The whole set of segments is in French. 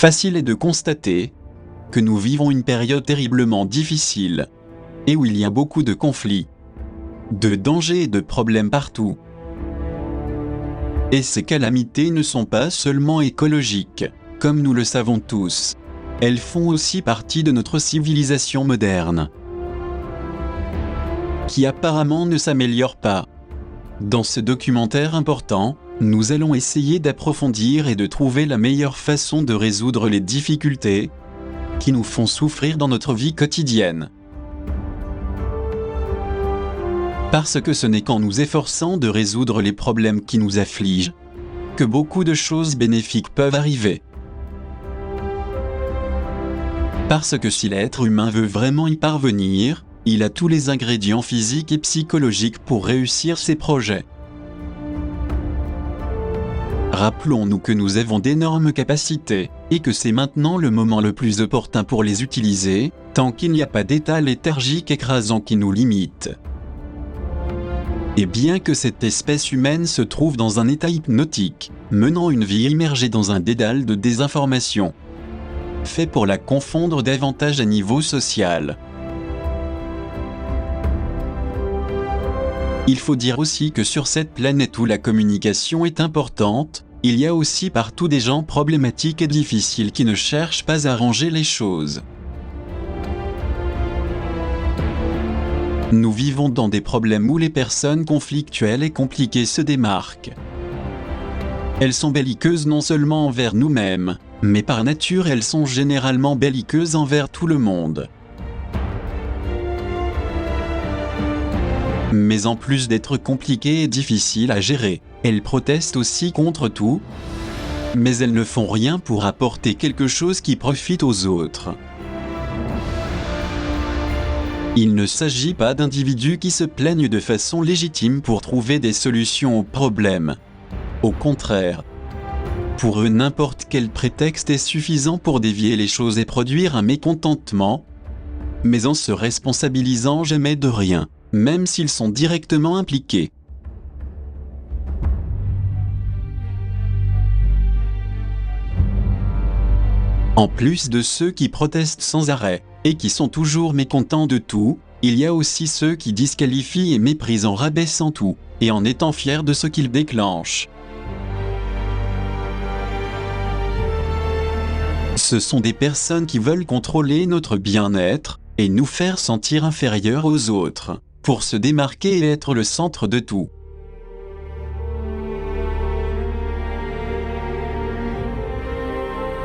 Facile est de constater que nous vivons une période terriblement difficile et où il y a beaucoup de conflits, de dangers et de problèmes partout. Et ces calamités ne sont pas seulement écologiques, comme nous le savons tous. Elles font aussi partie de notre civilisation moderne, qui apparemment ne s'améliore pas. Dans ce documentaire important, nous allons essayer d'approfondir et de trouver la meilleure façon de résoudre les difficultés qui nous font souffrir dans notre vie quotidienne. Parce que ce n'est qu'en nous efforçant de résoudre les problèmes qui nous affligent que beaucoup de choses bénéfiques peuvent arriver. Parce que si l'être humain veut vraiment y parvenir, il a tous les ingrédients physiques et psychologiques pour réussir ses projets. Rappelons-nous que nous avons d'énormes capacités et que c'est maintenant le moment le plus opportun pour les utiliser, tant qu'il n'y a pas d'état léthargique écrasant qui nous limite. Et bien que cette espèce humaine se trouve dans un état hypnotique, menant une vie immergée dans un dédale de désinformation, fait pour la confondre davantage à niveau social. Il faut dire aussi que sur cette planète où la communication est importante, il y a aussi partout des gens problématiques et difficiles qui ne cherchent pas à arranger les choses. Nous vivons dans des problèmes où les personnes conflictuelles et compliquées se démarquent. Elles sont belliqueuses non seulement envers nous-mêmes, mais par nature elles sont généralement belliqueuses envers tout le monde. Mais en plus d'être compliquées et difficiles à gérer, elles protestent aussi contre tout, mais elles ne font rien pour apporter quelque chose qui profite aux autres. Il ne s'agit pas d'individus qui se plaignent de façon légitime pour trouver des solutions aux problèmes. Au contraire, pour eux n'importe quel prétexte est suffisant pour dévier les choses et produire un mécontentement, mais en se responsabilisant jamais de rien, même s'ils sont directement impliqués. En plus de ceux qui protestent sans arrêt, et qui sont toujours mécontents de tout, il y a aussi ceux qui disqualifient et méprisent en rabaissant tout, et en étant fiers de ce qu'ils déclenchent. Ce sont des personnes qui veulent contrôler notre bien-être, et nous faire sentir inférieurs aux autres, pour se démarquer et être le centre de tout.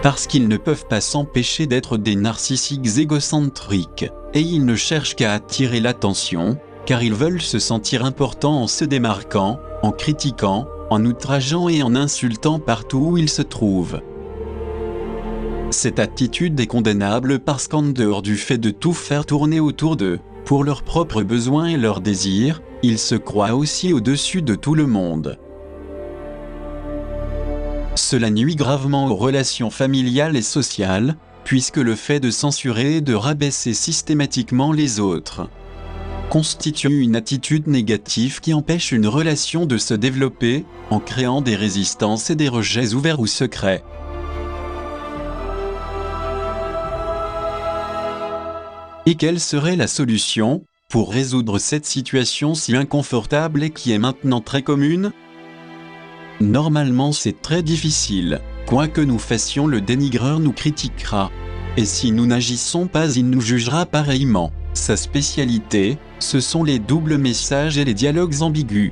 Parce qu'ils ne peuvent pas s'empêcher d'être des narcissiques égocentriques, et ils ne cherchent qu'à attirer l'attention, car ils veulent se sentir importants en se démarquant, en critiquant, en outrageant et en insultant partout où ils se trouvent. Cette attitude est condamnable parce qu'en dehors du fait de tout faire tourner autour d'eux, pour leurs propres besoins et leurs désirs, ils se croient aussi au-dessus de tout le monde. Cela nuit gravement aux relations familiales et sociales, puisque le fait de censurer et de rabaisser systématiquement les autres constitue une attitude négative qui empêche une relation de se développer, en créant des résistances et des rejets ouverts ou secrets. Et quelle serait la solution pour résoudre cette situation si inconfortable et qui est maintenant très commune ? Normalement c'est très difficile, quoi que nous fassions le dénigreur nous critiquera. Et si nous n'agissons pas il nous jugera pareillement. Sa spécialité, ce sont les doubles messages et les dialogues ambigus.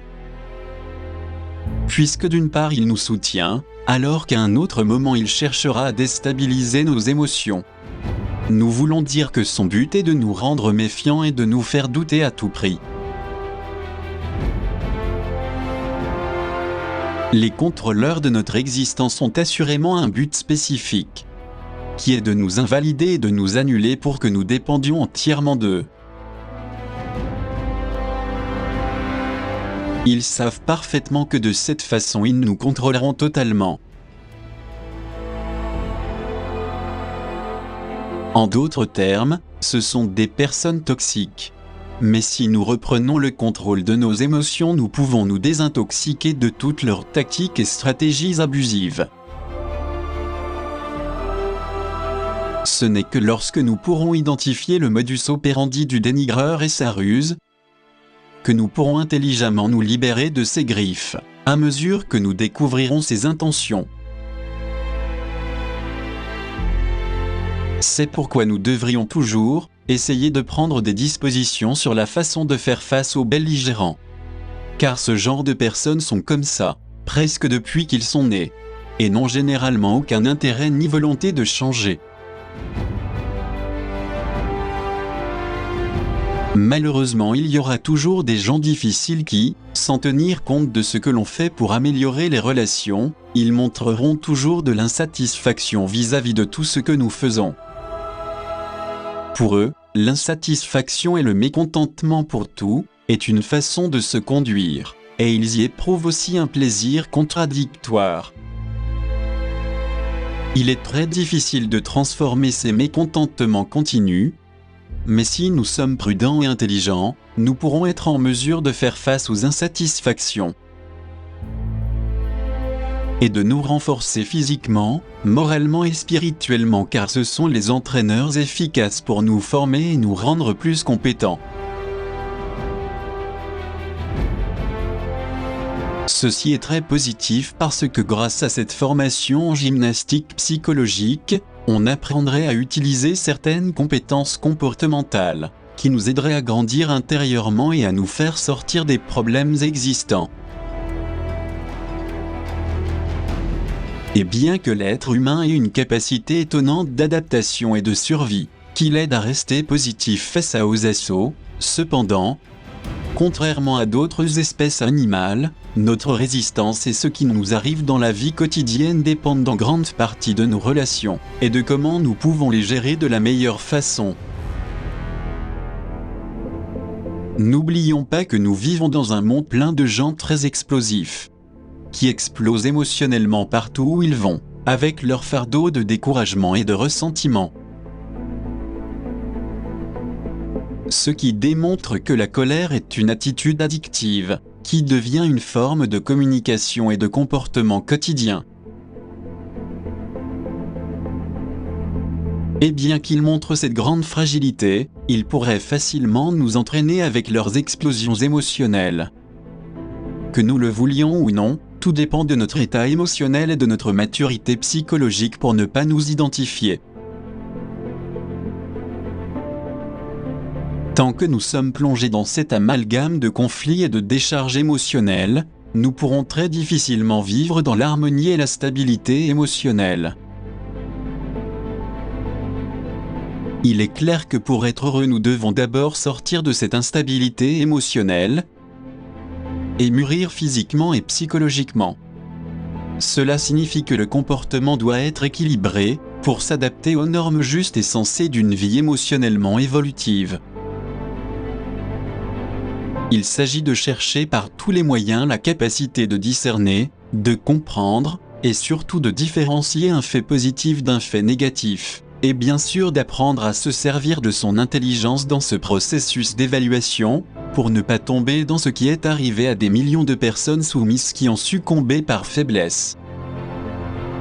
Puisque d'une part il nous soutient, alors qu'à un autre moment il cherchera à déstabiliser nos émotions. Nous voulons dire que son but est de nous rendre méfiants et de nous faire douter à tout prix. Les contrôleurs de notre existence ont assurément un but spécifique, qui est de nous invalider et de nous annuler pour que nous dépendions entièrement d'eux. Ils savent parfaitement que de cette façon ils nous contrôleront totalement. En d'autres termes, ce sont des personnes toxiques. Mais si nous reprenons le contrôle de nos émotions, nous pouvons nous désintoxiquer de toutes leurs tactiques et stratégies abusives. Ce n'est que lorsque nous pourrons identifier le modus operandi du dénigreur et sa ruse, que nous pourrons intelligemment nous libérer de ses griffes, à mesure que nous découvrirons ses intentions. C'est pourquoi nous devrions toujours essayer de prendre des dispositions sur la façon de faire face aux belligérants. Car ce genre de personnes sont comme ça, presque depuis qu'ils sont nés, et n'ont généralement aucun intérêt ni volonté de changer. Malheureusement, il y aura toujours des gens difficiles qui, sans tenir compte de ce que l'on fait pour améliorer les relations, ils montreront toujours de l'insatisfaction vis-à-vis de tout ce que nous faisons. Pour eux, l'insatisfaction et le mécontentement pour tout est une façon de se conduire, et ils y éprouvent aussi un plaisir contradictoire. Il est très difficile de transformer ces mécontentements continus, mais si nous sommes prudents et intelligents, nous pourrons être en mesure de faire face aux insatisfactions et de nous renforcer physiquement, moralement et spirituellement, car ce sont les entraîneurs efficaces pour nous former et nous rendre plus compétents. Ceci est très positif parce que grâce à cette formation en gymnastique psychologique, on apprendrait à utiliser certaines compétences comportementales qui nous aideraient à grandir intérieurement et à nous faire sortir des problèmes existants. Et bien que l'être humain ait une capacité étonnante d'adaptation et de survie, qui l'aide à rester positif face aux assauts, cependant, contrairement à d'autres espèces animales, notre résistance et ce qui nous arrive dans la vie quotidienne dépendent en grande partie de nos relations et de comment nous pouvons les gérer de la meilleure façon. N'oublions pas que nous vivons dans un monde plein de gens très explosifs, qui explosent émotionnellement partout où ils vont, avec leur fardeau de découragement et de ressentiment. Ce qui démontre que la colère est une attitude addictive, qui devient une forme de communication et de comportement quotidien. Et bien qu'ils montrent cette grande fragilité, ils pourraient facilement nous entraîner avec leurs explosions émotionnelles. Que nous le voulions ou non, tout dépend de notre état émotionnel et de notre maturité psychologique pour ne pas nous identifier. Tant que nous sommes plongés dans cet amalgame de conflits et de décharges émotionnelles, nous pourrons très difficilement vivre dans l'harmonie et la stabilité émotionnelle. Il est clair que pour être heureux, nous devons d'abord sortir de cette instabilité émotionnelle et mûrir physiquement et psychologiquement. Cela signifie que le comportement doit être équilibré pour s'adapter aux normes justes et sensées d'une vie émotionnellement évolutive. Il s'agit de chercher par tous les moyens la capacité de discerner, de comprendre, et surtout de différencier un fait positif d'un fait négatif, et bien sûr d'apprendre à se servir de son intelligence dans ce processus d'évaluation, pour ne pas tomber dans ce qui est arrivé à des millions de personnes soumises qui ont succombé par faiblesse.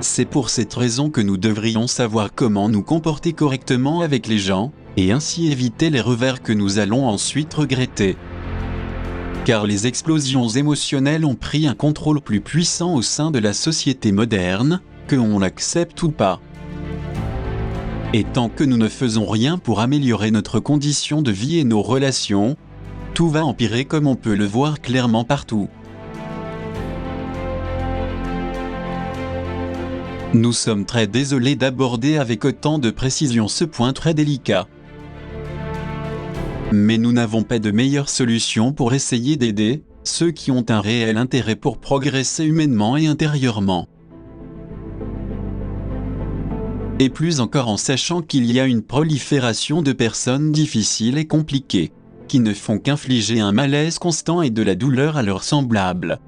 C'est pour cette raison que nous devrions savoir comment nous comporter correctement avec les gens, et ainsi éviter les revers que nous allons ensuite regretter. Car les explosions émotionnelles ont pris un contrôle plus puissant au sein de la société moderne, que l'on l'accepte ou pas. Et tant que nous ne faisons rien pour améliorer notre condition de vie et nos relations, tout va empirer comme on peut le voir clairement partout. Nous sommes très désolés d'aborder avec autant de précision ce point très délicat. Mais nous n'avons pas de meilleure solution pour essayer d'aider ceux qui ont un réel intérêt pour progresser humainement et intérieurement. Et plus encore en sachant qu'il y a une prolifération de personnes difficiles et compliquées, qui ne font qu'infliger un malaise constant et de la douleur à leurs semblables.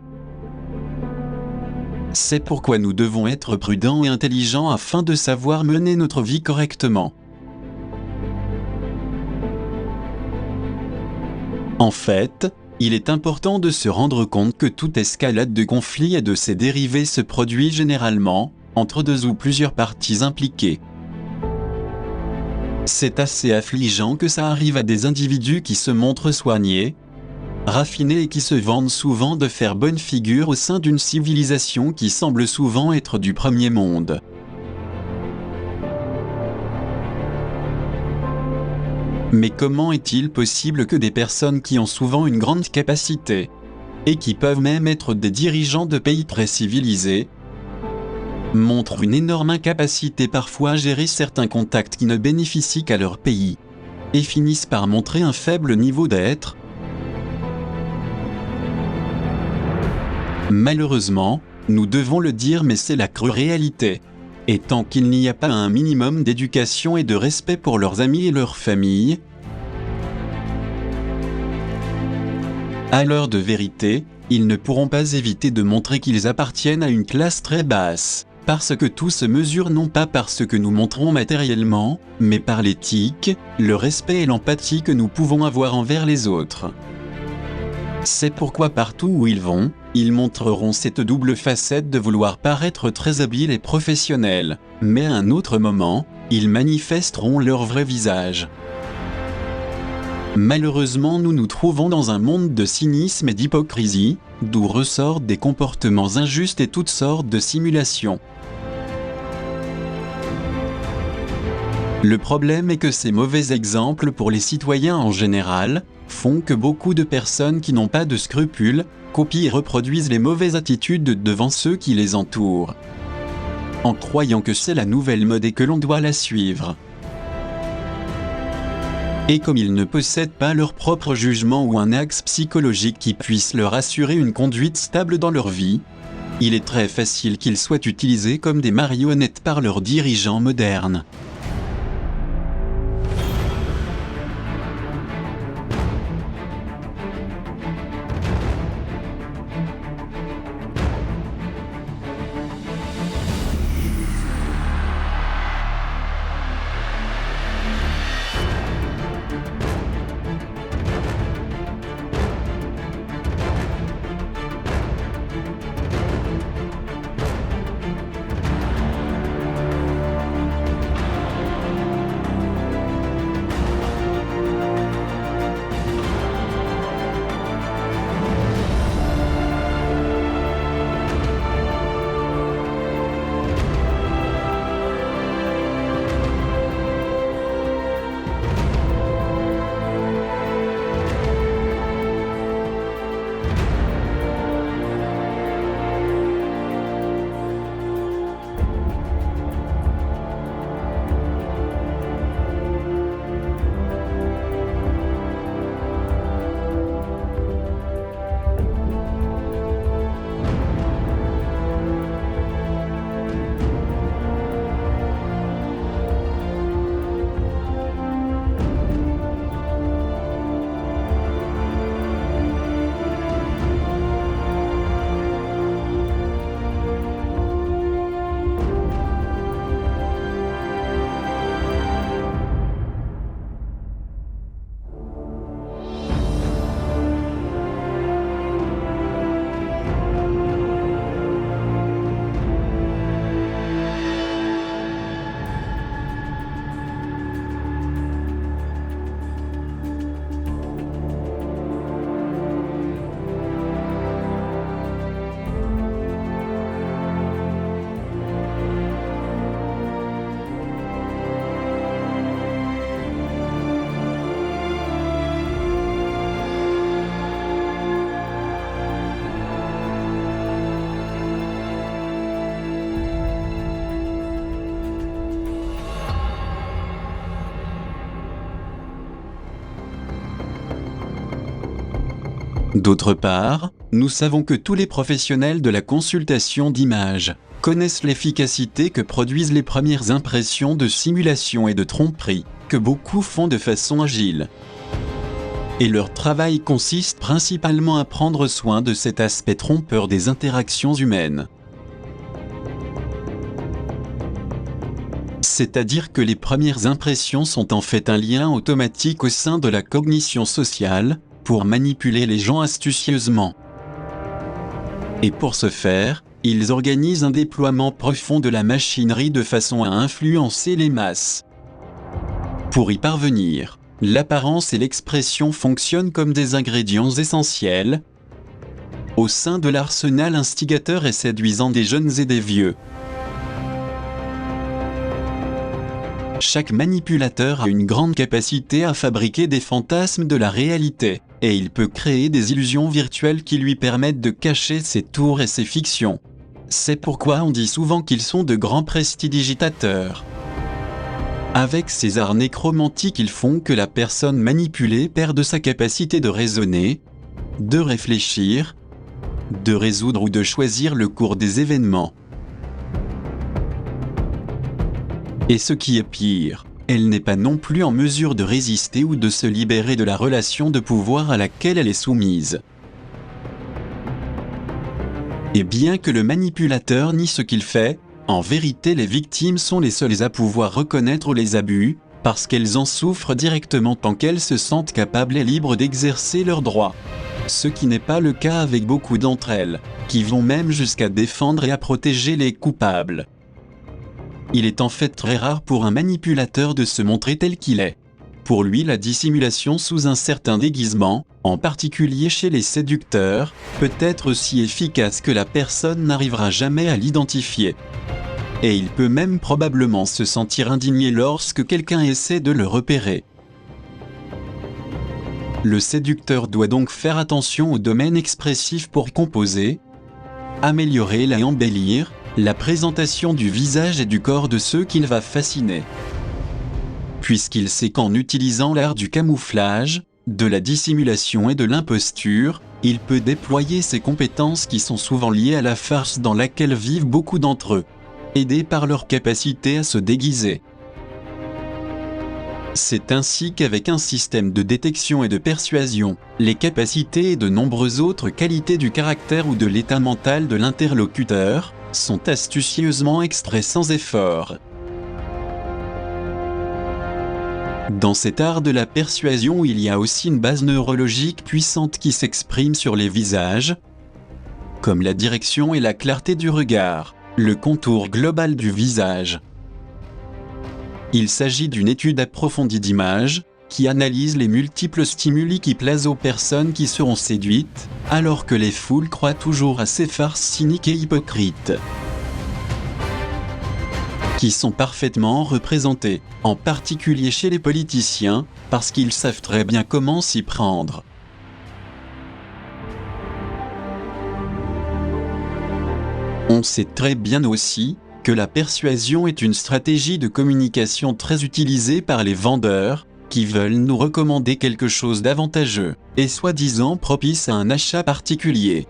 C'est pourquoi nous devons être prudents et intelligents afin de savoir mener notre vie correctement. En fait, il est important de se rendre compte que toute escalade de conflits et de ses dérivés se produit généralement entre deux ou plusieurs parties impliquées. C'est assez affligeant que ça arrive à des individus qui se montrent soignés, raffinés et qui se vantent souvent de faire bonne figure au sein d'une civilisation qui semble souvent être du premier monde. Mais comment est-il possible que des personnes qui ont souvent une grande capacité, et qui peuvent même être des dirigeants de pays très civilisés, montrent une énorme incapacité parfois à gérer certains contacts qui ne bénéficient qu'à leur pays, et finissent par montrer un faible niveau d'être? Malheureusement, nous devons le dire, mais c'est la crue réalité. Et tant qu'il n'y a pas un minimum d'éducation et de respect pour leurs amis et leurs familles, à l'heure de vérité, ils ne pourront pas éviter de montrer qu'ils appartiennent à une classe très basse, parce que tout se mesure non pas par ce que nous montrons matériellement, mais par l'éthique, le respect et l'empathie que nous pouvons avoir envers les autres. C'est pourquoi partout où ils vont, ils montreront cette double facette de vouloir paraître très habiles et professionnels, mais à un autre moment, ils manifesteront leur vrai visage. Malheureusement, nous nous trouvons dans un monde de cynisme et d'hypocrisie, d'où ressortent des comportements injustes et toutes sortes de simulations. Le problème est que ces mauvais exemples pour les citoyens en général font que beaucoup de personnes qui n'ont pas de scrupules copient et reproduisent les mauvaises attitudes devant ceux qui les entourent, en croyant que c'est la nouvelle mode et que l'on doit la suivre. Et comme ils ne possèdent pas leur propre jugement ou un axe psychologique qui puisse leur assurer une conduite stable dans leur vie, il est très facile qu'ils soient utilisés comme des marionnettes par leurs dirigeants modernes. D'autre part, nous savons que tous les professionnels de la consultation d'images connaissent l'efficacité que produisent les premières impressions de simulation et de tromperie, que beaucoup font de façon agile. Et leur travail consiste principalement à prendre soin de cet aspect trompeur des interactions humaines. C'est-à-dire que les premières impressions sont en fait un lien automatique au sein de la cognition sociale, pour manipuler les gens astucieusement. Et pour ce faire, ils organisent un déploiement profond de la machinerie de façon à influencer les masses. Pour y parvenir, l'apparence et l'expression fonctionnent comme des ingrédients essentiels au sein de l'arsenal instigateur et séduisant des jeunes et des vieux. Chaque manipulateur a une grande capacité à fabriquer des fantasmes de la réalité, et il peut créer des illusions virtuelles qui lui permettent de cacher ses tours et ses fictions. C'est pourquoi on dit souvent qu'ils sont de grands prestidigitateurs. Avec ces arts nécromantiques, ils font que la personne manipulée perde sa capacité de raisonner, de réfléchir, de résoudre ou de choisir le cours des événements. Et ce qui est pire, elle n'est pas non plus en mesure de résister ou de se libérer de la relation de pouvoir à laquelle elle est soumise. Et bien que le manipulateur nie ce qu'il fait, en vérité les victimes sont les seules à pouvoir reconnaître les abus, parce qu'elles en souffrent directement tant qu'elles se sentent capables et libres d'exercer leurs droits. Ce qui n'est pas le cas avec beaucoup d'entre elles, qui vont même jusqu'à défendre et à protéger les coupables. Il est en fait très rare pour un manipulateur de se montrer tel qu'il est. Pour lui, la dissimulation sous un certain déguisement, en particulier chez les séducteurs, peut être aussi efficace que la personne n'arrivera jamais à l'identifier. Et il peut même probablement se sentir indigné lorsque quelqu'un essaie de le repérer. Le séducteur doit donc faire attention au domaine expressif pour composer, améliorer et embellir la présentation du visage et du corps de ceux qu'il va fasciner. Puisqu'il sait qu'en utilisant l'art du camouflage, de la dissimulation et de l'imposture, il peut déployer ses compétences qui sont souvent liées à la farce dans laquelle vivent beaucoup d'entre eux, aidés par leur capacité à se déguiser. C'est ainsi qu'avec un système de détection et de persuasion, les capacités et de nombreuses autres qualités du caractère ou de l'état mental de l'interlocuteur sont astucieusement extraits sans effort. Dans cet art de la persuasion, il y a aussi une base neurologique puissante qui s'exprime sur les visages, comme la direction et la clarté du regard, le contour global du visage. Il s'agit d'une étude approfondie d'images, qui analyse les multiples stimuli qui plaisent aux personnes qui seront séduites, alors que les foules croient toujours à ces farces cyniques et hypocrites, qui sont parfaitement représentées, en particulier chez les politiciens, parce qu'ils savent très bien comment s'y prendre. On sait très bien aussi que la persuasion est une stratégie de communication très utilisée par les vendeurs, qui veulent nous recommander quelque chose d'avantageux, et soi-disant propice à un achat particulier,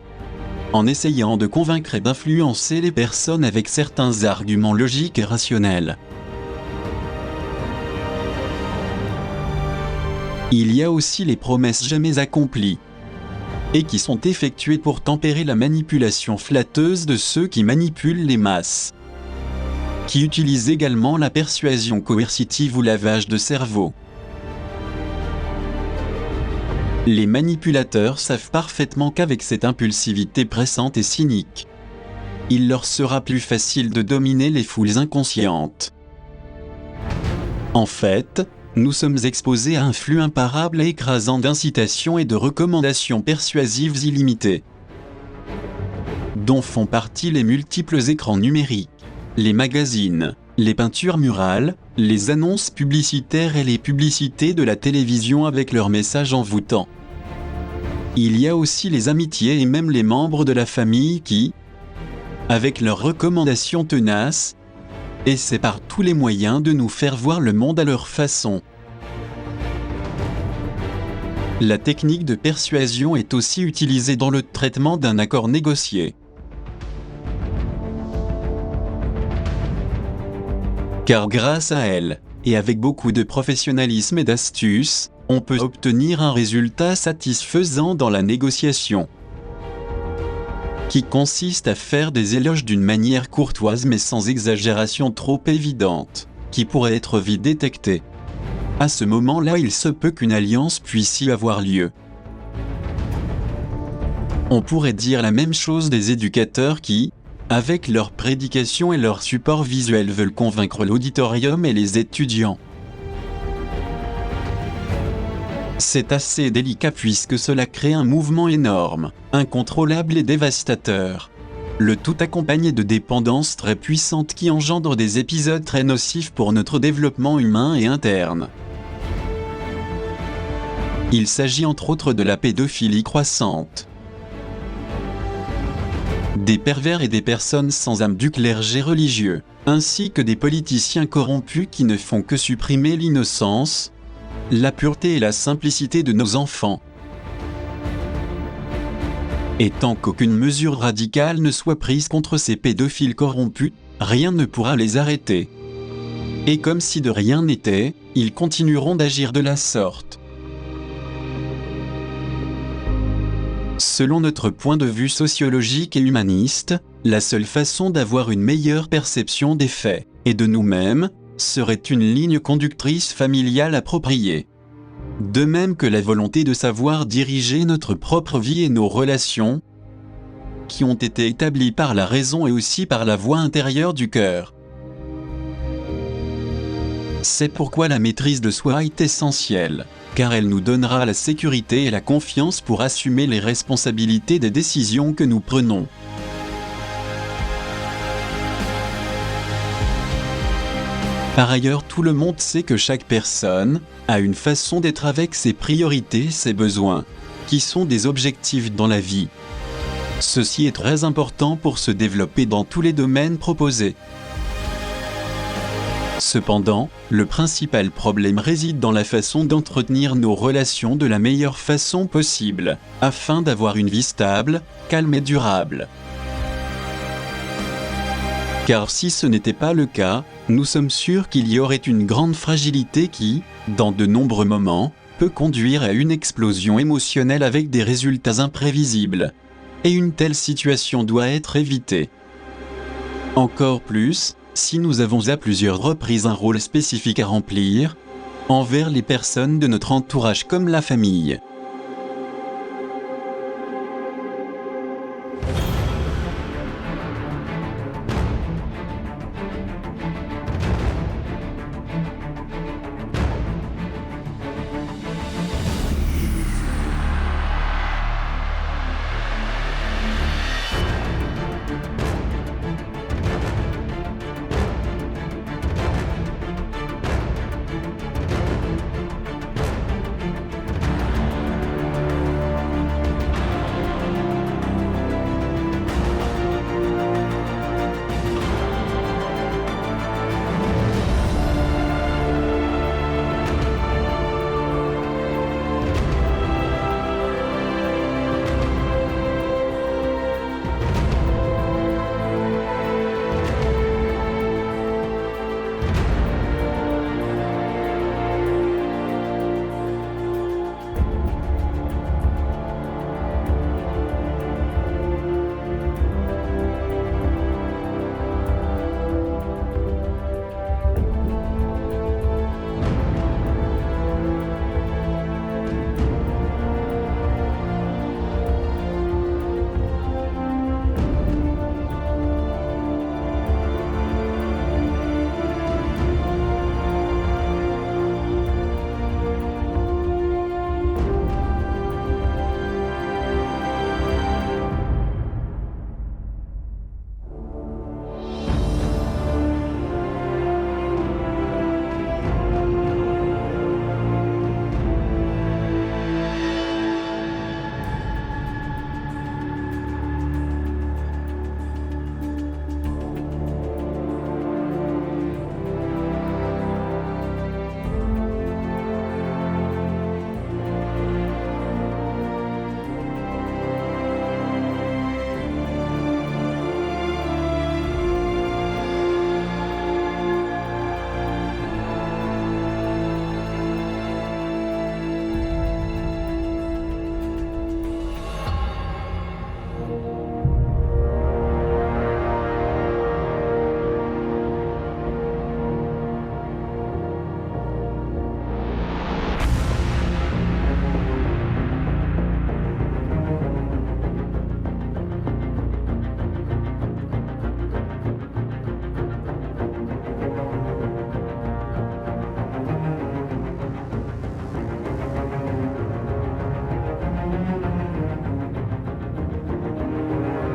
en essayant de convaincre et d'influencer les personnes avec certains arguments logiques et rationnels. Il y a aussi les promesses jamais accomplies, et qui sont effectuées pour tempérer la manipulation flatteuse de ceux qui manipulent les masses, qui utilisent également la persuasion coercitive ou lavage de cerveau. Les manipulateurs savent parfaitement qu'avec cette impulsivité pressante et cynique, il leur sera plus facile de dominer les foules inconscientes. En fait, nous sommes exposés à un flux imparable et écrasant d'incitations et de recommandations persuasives illimitées, dont font partie les multiples écrans numériques, les magazines, les peintures murales, les annonces publicitaires et les publicités de la télévision avec leurs messages envoûtants. Il y a aussi les amitiés et même les membres de la famille qui, avec leurs recommandations tenaces, essaient par tous les moyens de nous faire voir le monde à leur façon. La technique de persuasion est aussi utilisée dans le traitement d'un accord négocié. Car grâce à elle, et avec beaucoup de professionnalisme et d'astuce, on peut obtenir un résultat satisfaisant dans la négociation, qui consiste à faire des éloges d'une manière courtoise mais sans exagération trop évidente, qui pourrait être vite détectée. À ce moment-là, il se peut qu'une alliance puisse y avoir lieu. On pourrait dire la même chose des éducateurs qui, avec leurs prédications et leur support visuel, veulent convaincre l'auditorium et les étudiants. C'est assez délicat puisque cela crée un mouvement énorme, incontrôlable et dévastateur. Le tout accompagné de dépendances très puissantes qui engendrent des épisodes très nocifs pour notre développement humain et interne. Il s'agit entre autres de la pédophilie croissante. Des pervers et des personnes sans âme du clergé religieux, ainsi que des politiciens corrompus qui ne font que supprimer l'innocence, la pureté et la simplicité de nos enfants. Et tant qu'aucune mesure radicale ne soit prise contre ces pédophiles corrompus, rien ne pourra les arrêter. Et comme si de rien n'était, ils continueront d'agir de la sorte. Selon notre point de vue sociologique et humaniste, la seule façon d'avoir une meilleure perception des faits, et de nous-mêmes, serait une ligne conductrice familiale appropriée. De même que la volonté de savoir diriger notre propre vie et nos relations, qui ont été établies par la raison et aussi par la voix intérieure du cœur. C'est pourquoi la maîtrise de soi est essentielle, car elle nous donnera la sécurité et la confiance pour assumer les responsabilités des décisions que nous prenons. Par ailleurs, tout le monde sait que chaque personne a une façon d'être avec ses priorités et ses besoins, qui sont des objectifs dans la vie. Ceci est très important pour se développer dans tous les domaines proposés. Cependant, le principal problème réside dans la façon d'entretenir nos relations de la meilleure façon possible, afin d'avoir une vie stable, calme et durable. Car si ce n'était pas le cas, nous sommes sûrs qu'il y aurait une grande fragilité qui, dans de nombreux moments, peut conduire à une explosion émotionnelle avec des résultats imprévisibles. Et une telle situation doit être évitée. Encore plus, si nous avons à plusieurs reprises un rôle spécifique à remplir, envers les personnes de notre entourage comme la famille.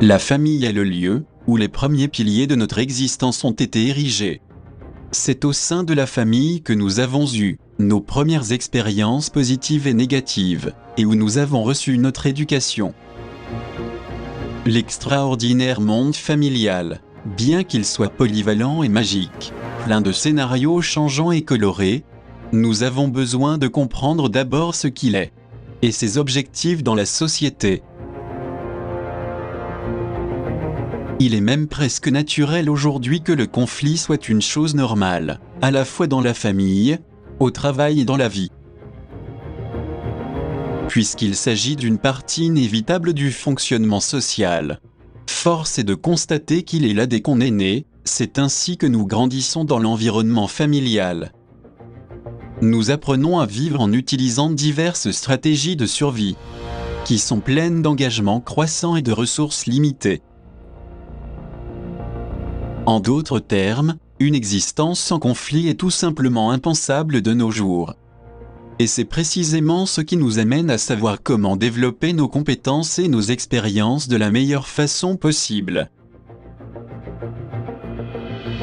La famille est le lieu où les premiers piliers de notre existence ont été érigés. C'est au sein de la famille que nous avons eu nos premières expériences positives et négatives, et où nous avons reçu notre éducation. L'extraordinaire monde familial, bien qu'il soit polyvalent et magique, plein de scénarios changeants et colorés, nous avons besoin de comprendre d'abord ce qu'il est, et ses objectifs dans la société. Il est même presque naturel aujourd'hui que le conflit soit une chose normale, à la fois dans la famille, au travail et dans la vie. Puisqu'il s'agit d'une partie inévitable du fonctionnement social. Force est de constater qu'il est là dès qu'on est né, c'est ainsi que nous grandissons dans l'environnement familial. Nous apprenons à vivre en utilisant diverses stratégies de survie, qui sont pleines d'engagements croissants et de ressources limitées. En d'autres termes, une existence sans conflit est tout simplement impensable de nos jours. Et c'est précisément ce qui nous amène à savoir comment développer nos compétences et nos expériences de la meilleure façon possible.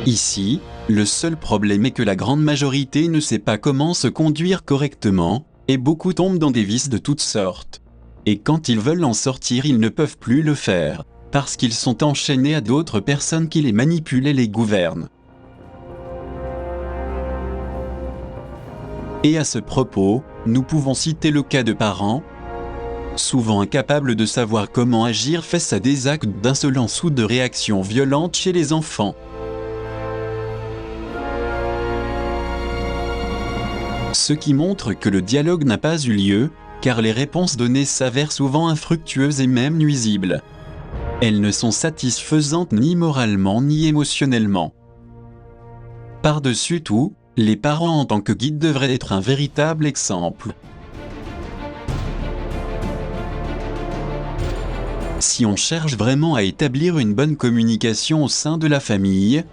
Ici, le seul problème est que la grande majorité ne sait pas comment se conduire correctement, et beaucoup tombent dans des vices de toutes sortes. Et quand ils veulent en sortir, ils ne peuvent plus le faire, parce qu'ils sont enchaînés à d'autres personnes qui les manipulent et les gouvernent. Et à ce propos, nous pouvons citer le cas de parents, souvent incapables de savoir comment agir face à des actes d'insolence ou de réactions violentes chez les enfants. Ce qui montre que le dialogue n'a pas eu lieu, car les réponses données s'avèrent souvent infructueuses et même nuisibles. Elles ne sont satisfaisantes ni moralement ni émotionnellement. Par-dessus tout, les parents en tant que guides devraient être un véritable exemple. Si on cherche vraiment à établir une bonne communication au sein de la famille,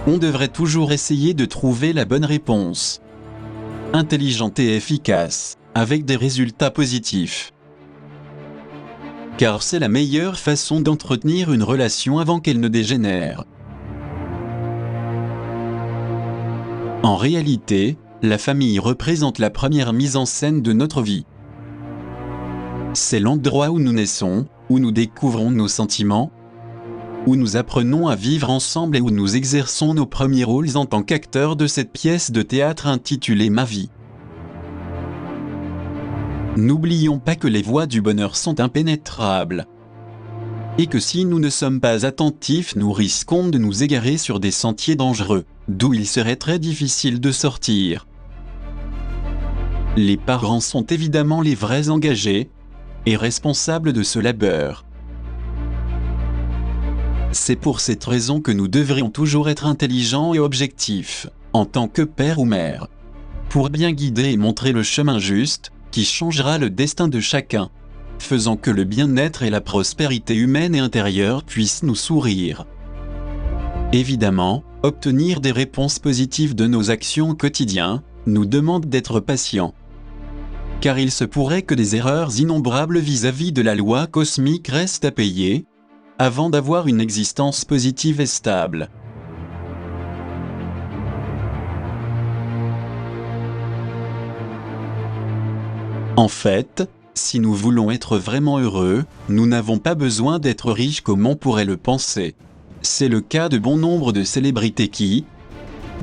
on devrait toujours essayer de trouver la bonne réponse. Intelligente et efficace, avec des résultats positifs. Car c'est la meilleure façon d'entretenir une relation avant qu'elle ne dégénère. En réalité, la famille représente la première mise en scène de notre vie. C'est l'endroit où nous naissons, où nous découvrons nos sentiments, où nous apprenons à vivre ensemble et où nous exerçons nos premiers rôles en tant qu'acteurs de cette pièce de théâtre intitulée Ma vie. N'oublions pas que les voies du bonheur sont impénétrables. Et que si nous ne sommes pas attentifs, nous risquons de nous égarer sur des sentiers dangereux, d'où il serait très difficile de sortir. Les parents sont évidemment les vrais engagés et responsables de ce labeur. C'est pour cette raison que nous devrions toujours être intelligents et objectifs, en tant que père ou mère, pour bien guider et montrer le chemin juste, qui changera le destin de chacun, faisant que le bien-être et la prospérité humaine et intérieure puissent nous sourire. Évidemment, obtenir des réponses positives de nos actions au quotidien nous demande d'être patients. Car il se pourrait que des erreurs innombrables vis-à-vis de la loi cosmique restent à payer, avant d'avoir une existence positive et stable. En fait, si nous voulons être vraiment heureux, nous n'avons pas besoin d'être riches comme on pourrait le penser. C'est le cas de bon nombre de célébrités qui,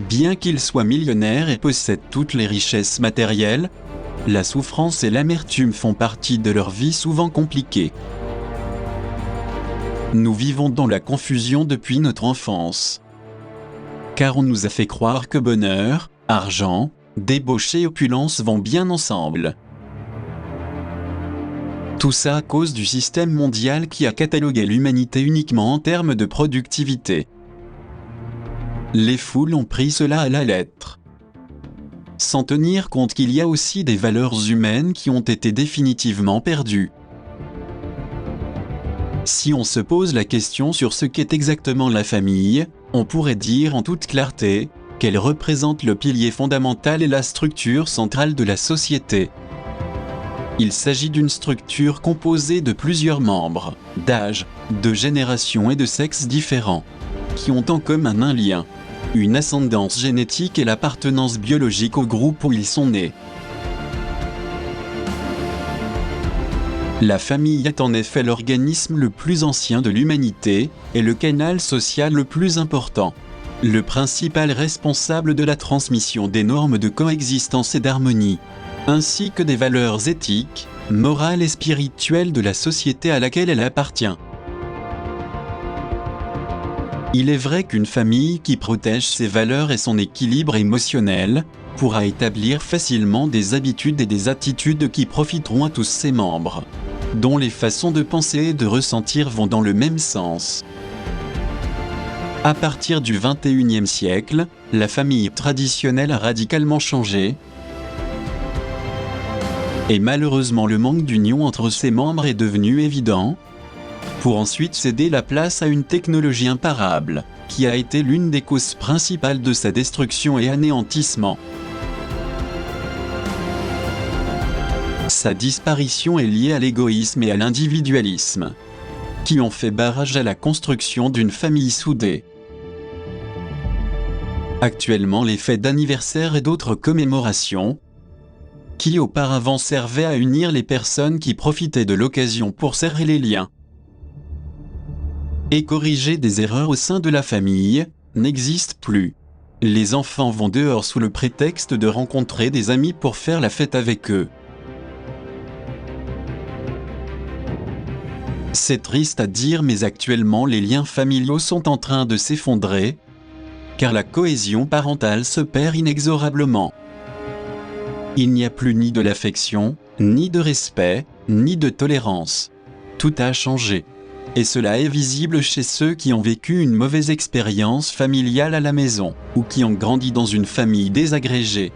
bien qu'ils soient millionnaires et possèdent toutes les richesses matérielles, la souffrance et l'amertume font partie de leur vie souvent compliquée. Nous vivons dans la confusion depuis notre enfance. Car on nous a fait croire que bonheur, argent, débauche et opulence vont bien ensemble. Tout ça à cause du système mondial qui a catalogué l'humanité uniquement en termes de productivité. Les foules ont pris cela à la lettre, sans tenir compte qu'il y a aussi des valeurs humaines qui ont été définitivement perdues. Si on se pose la question sur ce qu'est exactement la famille, on pourrait dire en toute clarté qu'elle représente le pilier fondamental et la structure centrale de la société. Il s'agit d'une structure composée de plusieurs membres, d'âge, de générations et de sexes différents, qui ont en commun un lien, une ascendance génétique et l'appartenance biologique au groupe où ils sont nés. La famille est en effet l'organisme le plus ancien de l'humanité et le canal social le plus important, le principal responsable de la transmission des normes de coexistence et d'harmonie, ainsi que des valeurs éthiques, morales et spirituelles de la société à laquelle elle appartient. Il est vrai qu'une famille qui protège ses valeurs et son équilibre émotionnel pourra établir facilement des habitudes et des attitudes qui profiteront à tous ses membres, dont les façons de penser et de ressentir vont dans le même sens. À partir du XXIe siècle, la famille traditionnelle a radicalement changé, et malheureusement le manque d'union entre ses membres est devenu évident, pour ensuite céder la place à une technologie imparable, qui a été l'une des causes principales de sa destruction et anéantissement. Sa disparition est liée à l'égoïsme et à l'individualisme, qui ont fait barrage à la construction d'une famille soudée. Actuellement, les fêtes d'anniversaire et d'autres commémorations, qui auparavant servaient à unir les personnes qui profitaient de l'occasion pour serrer les liens et corriger des erreurs au sein de la famille, n'existent plus. Les enfants vont dehors sous le prétexte de rencontrer des amis pour faire la fête avec eux. C'est triste à dire, mais actuellement les liens familiaux sont en train de s'effondrer, car la cohésion parentale se perd inexorablement. Il n'y a plus ni de l'affection, ni de respect, ni de tolérance. Tout a changé. Et cela est visible chez ceux qui ont vécu une mauvaise expérience familiale à la maison, ou qui ont grandi dans une famille désagrégée.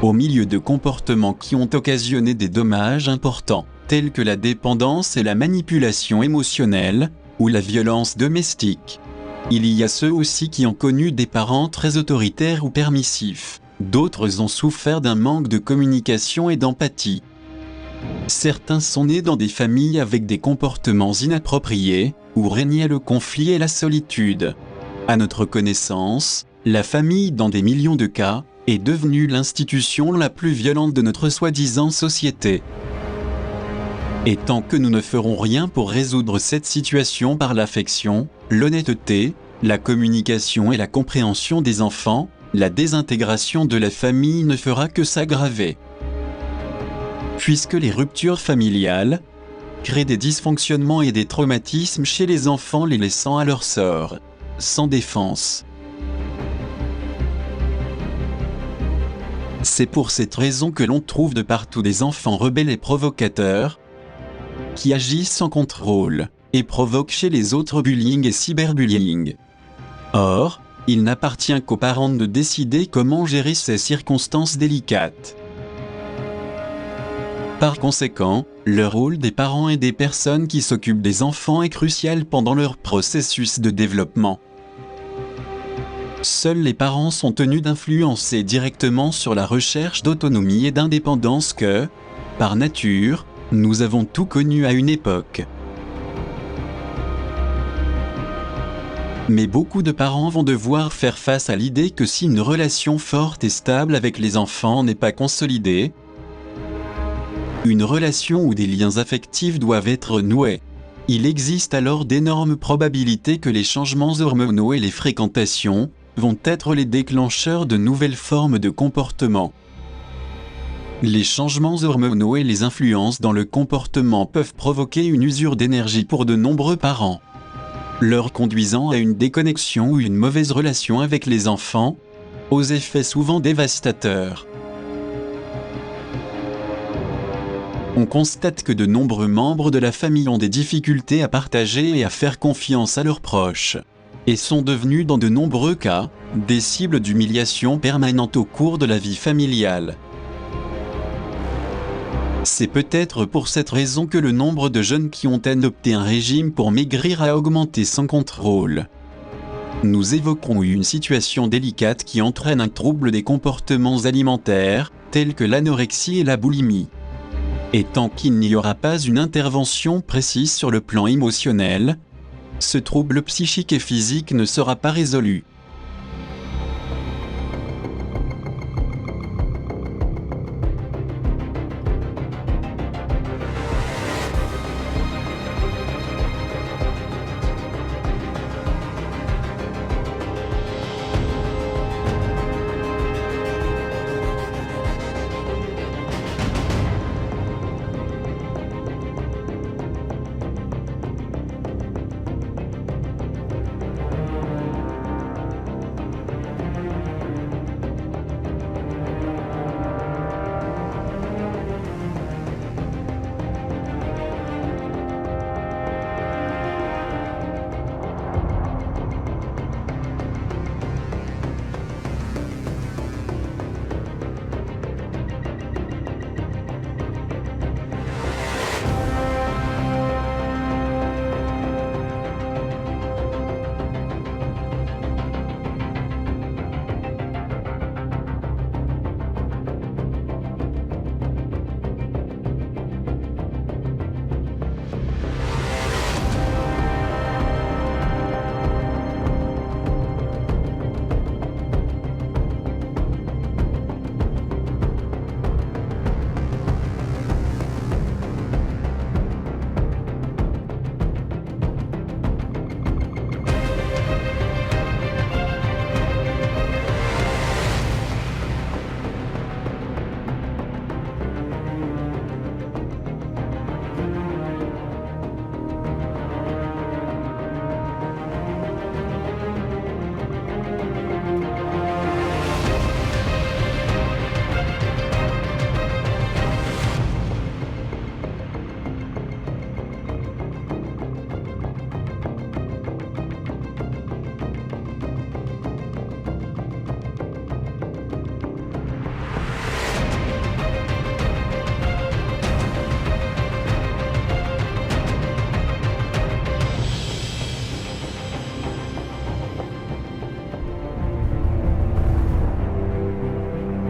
Au milieu de comportements qui ont occasionné des dommages importants, tels que la dépendance et la manipulation émotionnelle, ou la violence domestique. Il y a ceux aussi qui ont connu des parents très autoritaires ou permissifs. D'autres ont souffert d'un manque de communication et d'empathie. Certains sont nés dans des familles avec des comportements inappropriés, où régnait le conflit et la solitude. À notre connaissance, la famille, dans des millions de cas, est devenue l'institution la plus violente de notre soi-disant société. Et tant que nous ne ferons rien pour résoudre cette situation par l'affection, l'honnêteté, la communication et la compréhension des enfants, la désintégration de la famille ne fera que s'aggraver. Puisque les ruptures familiales créent des dysfonctionnements et des traumatismes chez les enfants, les laissant à leur sort, sans défense. C'est pour cette raison que l'on trouve de partout des enfants rebelles et provocateurs, qui agissent sans contrôle, et provoquent chez les autres bullying et cyberbullying. Or, il n'appartient qu'aux parents de décider comment gérer ces circonstances délicates. Par conséquent, le rôle des parents et des personnes qui s'occupent des enfants est crucial pendant leur processus de développement. Seuls les parents sont tenus d'influencer directement sur la recherche d'autonomie et d'indépendance que, par nature, nous avons tout connu à une époque. Mais beaucoup de parents vont devoir faire face à l'idée que si une relation forte et stable avec les enfants n'est pas consolidée, une relation où des liens affectifs doivent être noués, il existe alors d'énormes probabilités que les changements hormonaux et les fréquentations vont être les déclencheurs de nouvelles formes de comportement. Les changements hormonaux et les influences dans le comportement peuvent provoquer une usure d'énergie pour de nombreux parents, leur conduisant à une déconnexion ou une mauvaise relation avec les enfants, aux effets souvent dévastateurs. On constate que de nombreux membres de la famille ont des difficultés à partager et à faire confiance à leurs proches, et sont devenus dans de nombreux cas, des cibles d'humiliation permanente au cours de la vie familiale. C'est peut-être pour cette raison que le nombre de jeunes qui ont adopté un régime pour maigrir a augmenté sans contrôle. Nous évoquons une situation délicate qui entraîne un trouble des comportements alimentaires, tels que l'anorexie et la boulimie. Et tant qu'il n'y aura pas une intervention précise sur le plan émotionnel, ce trouble psychique et physique ne sera pas résolu.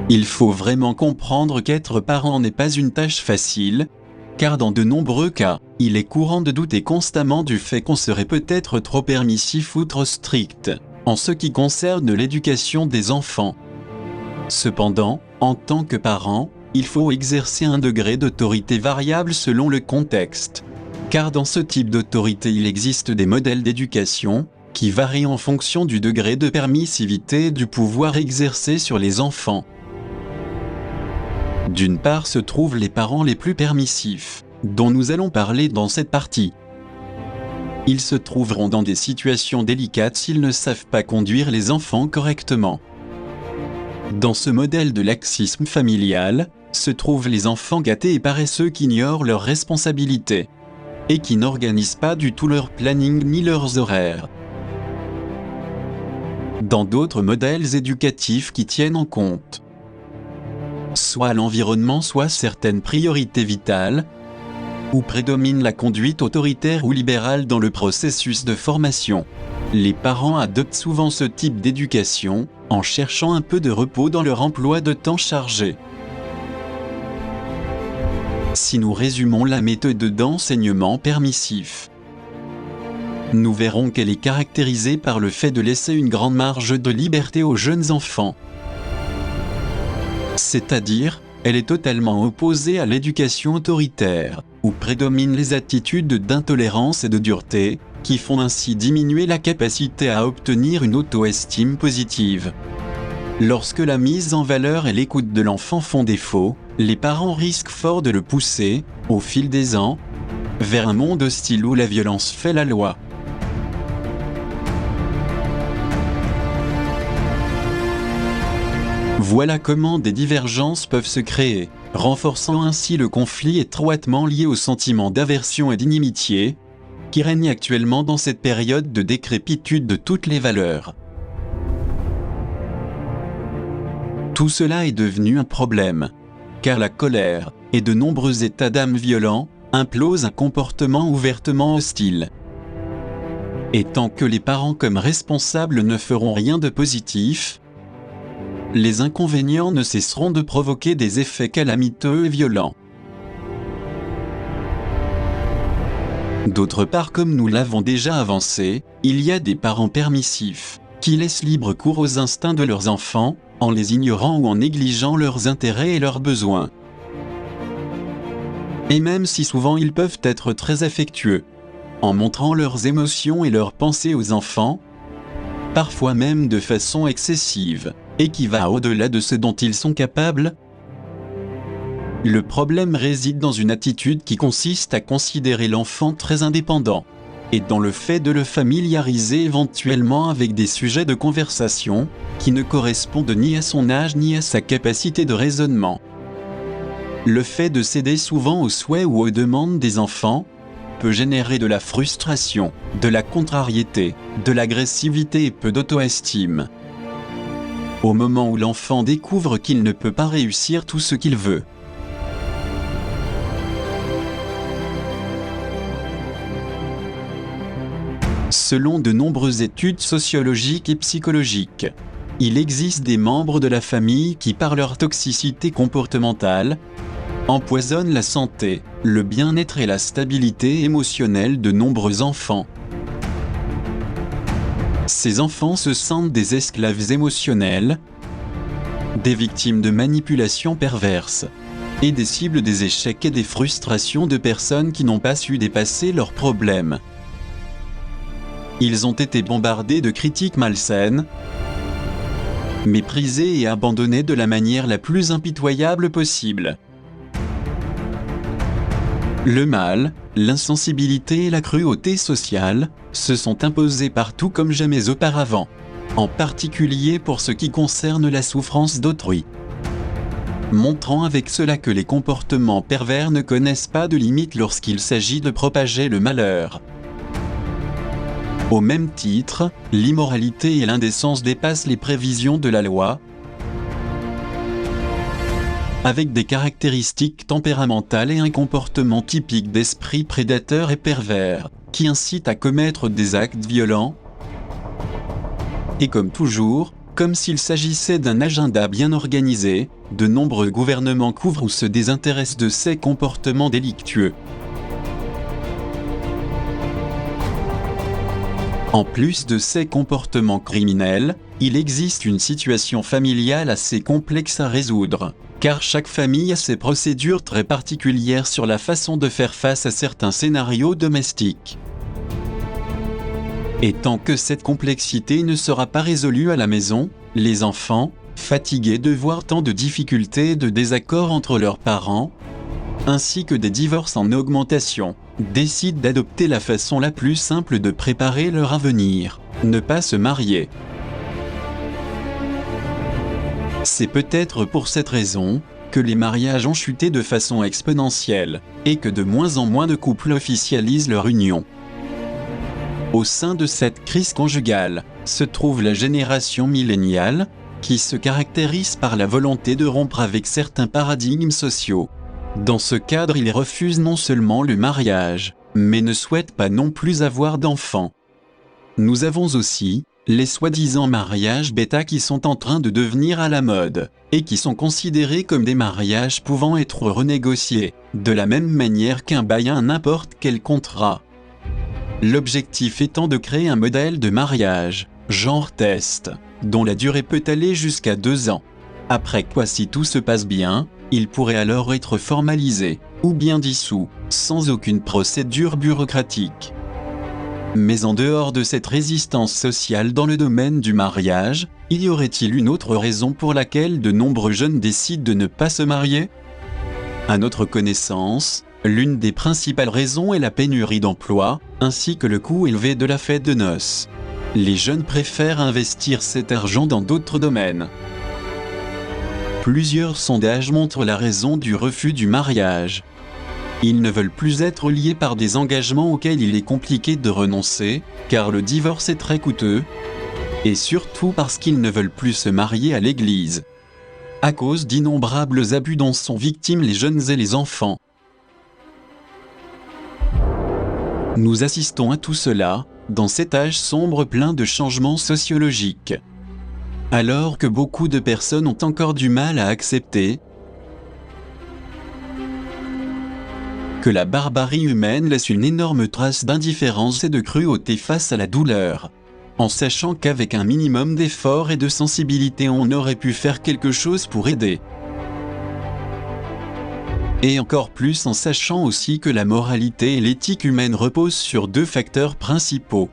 Il faut vraiment comprendre qu'être parent n'est pas une tâche facile, car dans de nombreux cas, il est courant de douter constamment du fait qu'on serait peut-être trop permissif ou trop strict, en ce qui concerne l'éducation des enfants. Cependant, en tant que parent, il faut exercer un degré d'autorité variable selon le contexte. Car dans ce type d'autorité il existe des modèles d'éducation, qui varient en fonction du degré de permissivité et du pouvoir exercé sur les enfants. D'une part se trouvent les parents les plus permissifs, dont nous allons parler dans cette partie. Ils se trouveront dans des situations délicates s'ils ne savent pas conduire les enfants correctement. Dans ce modèle de laxisme familial, se trouvent les enfants gâtés et paresseux qui ignorent leurs responsabilités, et qui n'organisent pas du tout leur planning ni leurs horaires. Dans d'autres modèles éducatifs qui tiennent en compte soit l'environnement, soit certaines priorités vitales, où prédomine la conduite autoritaire ou libérale dans le processus de formation. Les parents adoptent souvent ce type d'éducation, en cherchant un peu de repos dans leur emploi de temps chargé. Si nous résumons la méthode d'enseignement permissif, nous verrons qu'elle est caractérisée par le fait de laisser une grande marge de liberté aux jeunes enfants. C'est-à-dire, elle est totalement opposée à l'éducation autoritaire, où prédominent les attitudes d'intolérance et de dureté, qui font ainsi diminuer la capacité à obtenir une auto-estime positive. Lorsque la mise en valeur et l'écoute de l'enfant font défaut, les parents risquent fort de le pousser, au fil des ans, vers un monde hostile où la violence fait la loi. Voilà comment des divergences peuvent se créer, renforçant ainsi le conflit étroitement lié au sentiment d'aversion et d'inimitié, qui règne actuellement dans cette période de décrépitude de toutes les valeurs. Tout cela est devenu un problème, car la colère et de nombreux états d'âme violents imposent un comportement ouvertement hostile. Et tant que les parents comme responsables ne feront rien de positif, les inconvénients ne cesseront de provoquer des effets calamiteux et violents. D'autre part, comme nous l'avons déjà avancé, il y a des parents permissifs, qui laissent libre cours aux instincts de leurs enfants, en les ignorant ou en négligeant leurs intérêts et leurs besoins. Et même si souvent ils peuvent être très affectueux, en montrant leurs émotions et leurs pensées aux enfants, parfois même de façon excessive, et qui va au-delà de ce dont ils sont capables, le problème réside dans une attitude qui consiste à considérer l'enfant très indépendant, et dans le fait de le familiariser éventuellement avec des sujets de conversation qui ne correspondent ni à son âge ni à sa capacité de raisonnement. Le fait de céder souvent aux souhaits ou aux demandes des enfants peut générer de la frustration, de la contrariété, de l'agressivité et peu d'auto-estime. Au moment où l'enfant découvre qu'il ne peut pas réussir tout ce qu'il veut. Selon de nombreuses études sociologiques et psychologiques, il existe des membres de la famille qui, par leur toxicité comportementale, empoisonnent la santé, le bien-être et la stabilité émotionnelle de nombreux enfants. Ces enfants se sentent des esclaves émotionnels, des victimes de manipulations perverses, et des cibles des échecs et des frustrations de personnes qui n'ont pas su dépasser leurs problèmes. Ils ont été bombardés de critiques malsaines, méprisés et abandonnés de la manière la plus impitoyable possible. Le mal, l'insensibilité et la cruauté sociale se sont imposés partout comme jamais auparavant, en particulier pour ce qui concerne la souffrance d'autrui, montrant avec cela que les comportements pervers ne connaissent pas de limites lorsqu'il s'agit de propager le malheur. Au même titre, l'immoralité et l'indécence dépassent les prévisions de la loi, avec des caractéristiques tempéramentales et un comportement typique d'esprit prédateur et pervers, qui incite à commettre des actes violents. Et comme toujours, comme s'il s'agissait d'un agenda bien organisé, de nombreux gouvernements couvrent ou se désintéressent de ces comportements délictueux. En plus de ces comportements criminels, il existe une situation familiale assez complexe à résoudre, car chaque famille a ses procédures très particulières sur la façon de faire face à certains scénarios domestiques. Et tant que cette complexité ne sera pas résolue à la maison, les enfants, fatigués de voir tant de difficultés et de désaccords entre leurs parents, ainsi que des divorces en augmentation, décident d'adopter la façon la plus simple de préparer leur avenir, ne pas se marier. C'est peut-être pour cette raison que les mariages ont chuté de façon exponentielle et que de moins en moins de couples officialisent leur union. Au sein de cette crise conjugale se trouve la génération milléniale qui se caractérise par la volonté de rompre avec certains paradigmes sociaux. Dans ce cadre, ils refusent non seulement le mariage, mais ne souhaitent pas non plus avoir d'enfants. Nous avons aussi les soi-disant mariages bêta qui sont en train de devenir à la mode, et qui sont considérés comme des mariages pouvant être renégociés, de la même manière qu'un bail à n'importe quel contrat. L'objectif étant de créer un modèle de mariage, genre test, dont la durée peut aller jusqu'à 2 ans. Après quoi, si tout se passe bien, il pourrait alors être formalisé, ou bien dissous, sans aucune procédure bureaucratique. Mais en dehors de cette résistance sociale dans le domaine du mariage, y aurait-il une autre raison pour laquelle de nombreux jeunes décident de ne pas se marier ? À notre connaissance, l'une des principales raisons est la pénurie d'emploi, ainsi que le coût élevé de la fête de noces. Les jeunes préfèrent investir cet argent dans d'autres domaines. Plusieurs sondages montrent la raison du refus du mariage. Ils ne veulent plus être liés par des engagements auxquels il est compliqué de renoncer, car le divorce est très coûteux, et surtout parce qu'ils ne veulent plus se marier à l'église, à cause d'innombrables abus dont sont victimes les jeunes et les enfants. Nous assistons à tout cela, dans cet âge sombre plein de changements sociologiques. Alors que beaucoup de personnes ont encore du mal à accepter que la barbarie humaine laisse une énorme trace d'indifférence et de cruauté face à la douleur, en sachant qu'avec un minimum d'effort et de sensibilité on aurait pu faire quelque chose pour aider. Et encore plus en sachant aussi que la moralité et l'éthique humaine reposent sur deux facteurs principaux.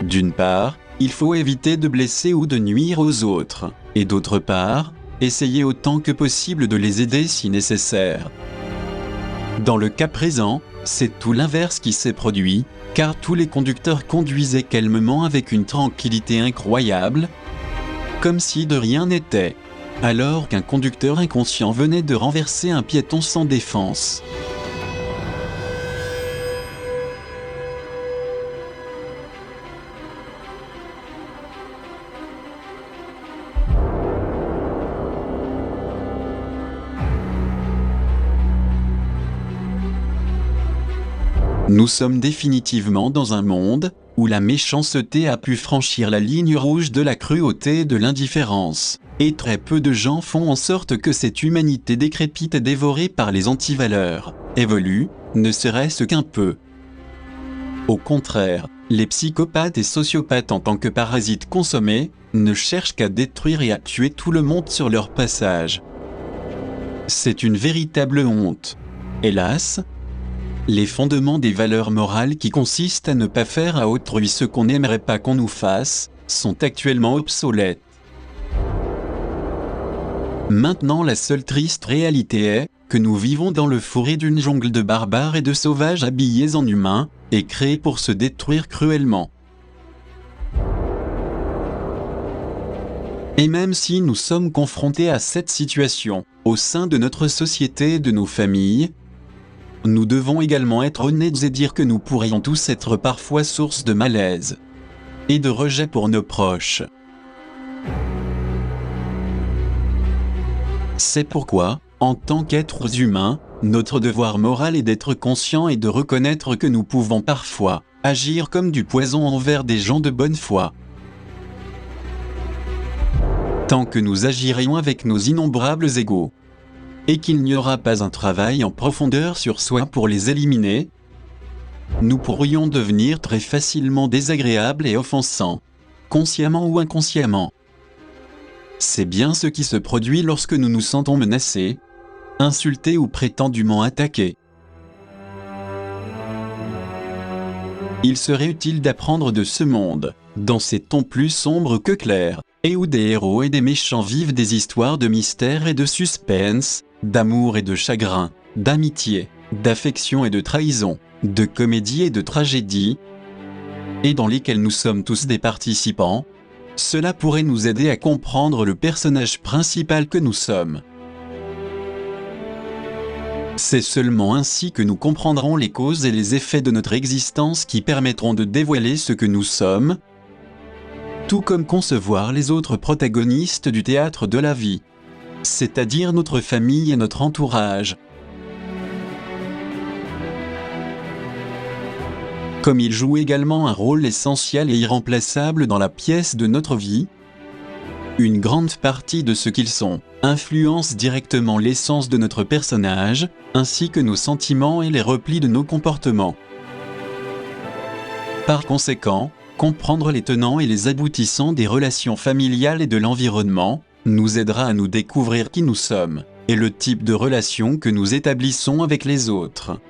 D'une part, il faut éviter de blesser ou de nuire aux autres, et d'autre part, essayer autant que possible de les aider si nécessaire. Dans le cas présent, c'est tout l'inverse qui s'est produit, car tous les conducteurs conduisaient calmement avec une tranquillité incroyable, comme si de rien n'était, alors qu'un conducteur inconscient venait de renverser un piéton sans défense. Nous sommes définitivement dans un monde où la méchanceté a pu franchir la ligne rouge de la cruauté et de l'indifférence, et très peu de gens font en sorte que cette humanité décrépite et dévorée par les antivaleurs évolue, ne serait-ce qu'un peu. Au contraire, les psychopathes et sociopathes en tant que parasites consommés ne cherchent qu'à détruire et à tuer tout le monde sur leur passage. C'est une véritable honte. Hélas, les fondements des valeurs morales qui consistent à ne pas faire à autrui ce qu'on n'aimerait pas qu'on nous fasse, sont actuellement obsolètes. Maintenant la seule triste réalité est que nous vivons dans le fourré d'une jungle de barbares et de sauvages habillés en humains, et créés pour se détruire cruellement. Et même si nous sommes confrontés à cette situation, au sein de notre société et de nos familles, nous devons également être honnêtes et dire que nous pourrions tous être parfois source de malaise et de rejet pour nos proches. C'est pourquoi, en tant qu'êtres humains, notre devoir moral est d'être conscients et de reconnaître que nous pouvons parfois agir comme du poison envers des gens de bonne foi. Tant que nous agirions avec nos innombrables égaux, et qu'il n'y aura pas un travail en profondeur sur soi pour les éliminer, nous pourrions devenir très facilement désagréables et offensants, consciemment ou inconsciemment. C'est bien ce qui se produit lorsque nous nous sentons menacés, insultés ou prétendument attaqués. Il serait utile d'apprendre de ce monde, dans ces tons plus sombres que clairs, et où des héros et des méchants vivent des histoires de mystère et de suspense, d'amour et de chagrin, d'amitié, d'affection et de trahison, de comédie et de tragédie, et dans lesquels nous sommes tous des participants. Cela pourrait nous aider à comprendre le personnage principal que nous sommes. C'est seulement ainsi que nous comprendrons les causes et les effets de notre existence qui permettront de dévoiler ce que nous sommes, tout comme concevoir les autres protagonistes du théâtre de la vie, c'est-à-dire notre famille et notre entourage. Comme ils jouent également un rôle essentiel et irremplaçable dans la pièce de notre vie, une grande partie de ce qu'ils sont influence directement l'essence de notre personnage, ainsi que nos sentiments et les replis de nos comportements. Par conséquent, comprendre les tenants et les aboutissants des relations familiales et de l'environnement nous aidera à nous découvrir qui nous sommes et le type de relation que nous établissons avec les autres.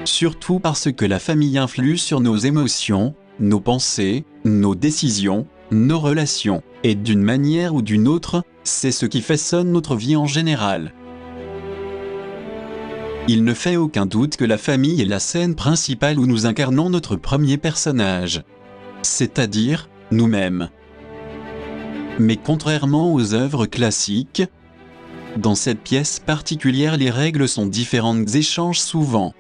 Surtout parce que la famille influe sur nos émotions, nos pensées, nos décisions, nos relations, et d'une manière ou d'une autre, c'est ce qui façonne notre vie en général. Il ne fait aucun doute que la famille est la scène principale où nous incarnons notre premier personnage, c'est-à-dire nous-mêmes. Mais contrairement aux œuvres classiques, dans cette pièce particulière les règles sont différentes et changent souvent.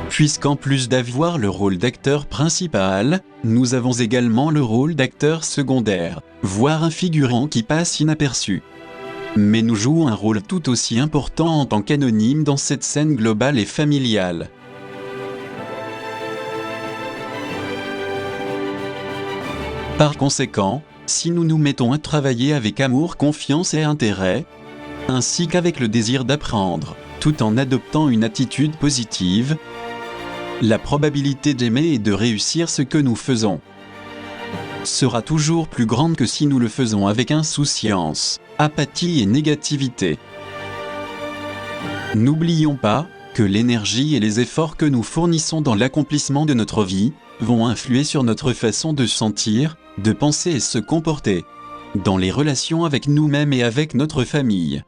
Puisqu'en plus d'avoir le rôle d'acteur principal, nous avons également le rôle d'acteur secondaire, voire un figurant qui passe inaperçu. Mais nous jouons un rôle tout aussi important en tant qu'anonyme dans cette scène globale et familiale. Par conséquent, si nous nous mettons à travailler avec amour, confiance et intérêt, ainsi qu'avec le désir d'apprendre, tout en adoptant une attitude positive, la probabilité d'aimer et de réussir ce que nous faisons sera toujours plus grande que si nous le faisons avec insouciance, apathie et négativité. N'oublions pas que l'énergie et les efforts que nous fournissons dans l'accomplissement de notre vie vont influer sur notre façon de sentir, de penser et se comporter, dans les relations avec nous-mêmes et avec notre famille.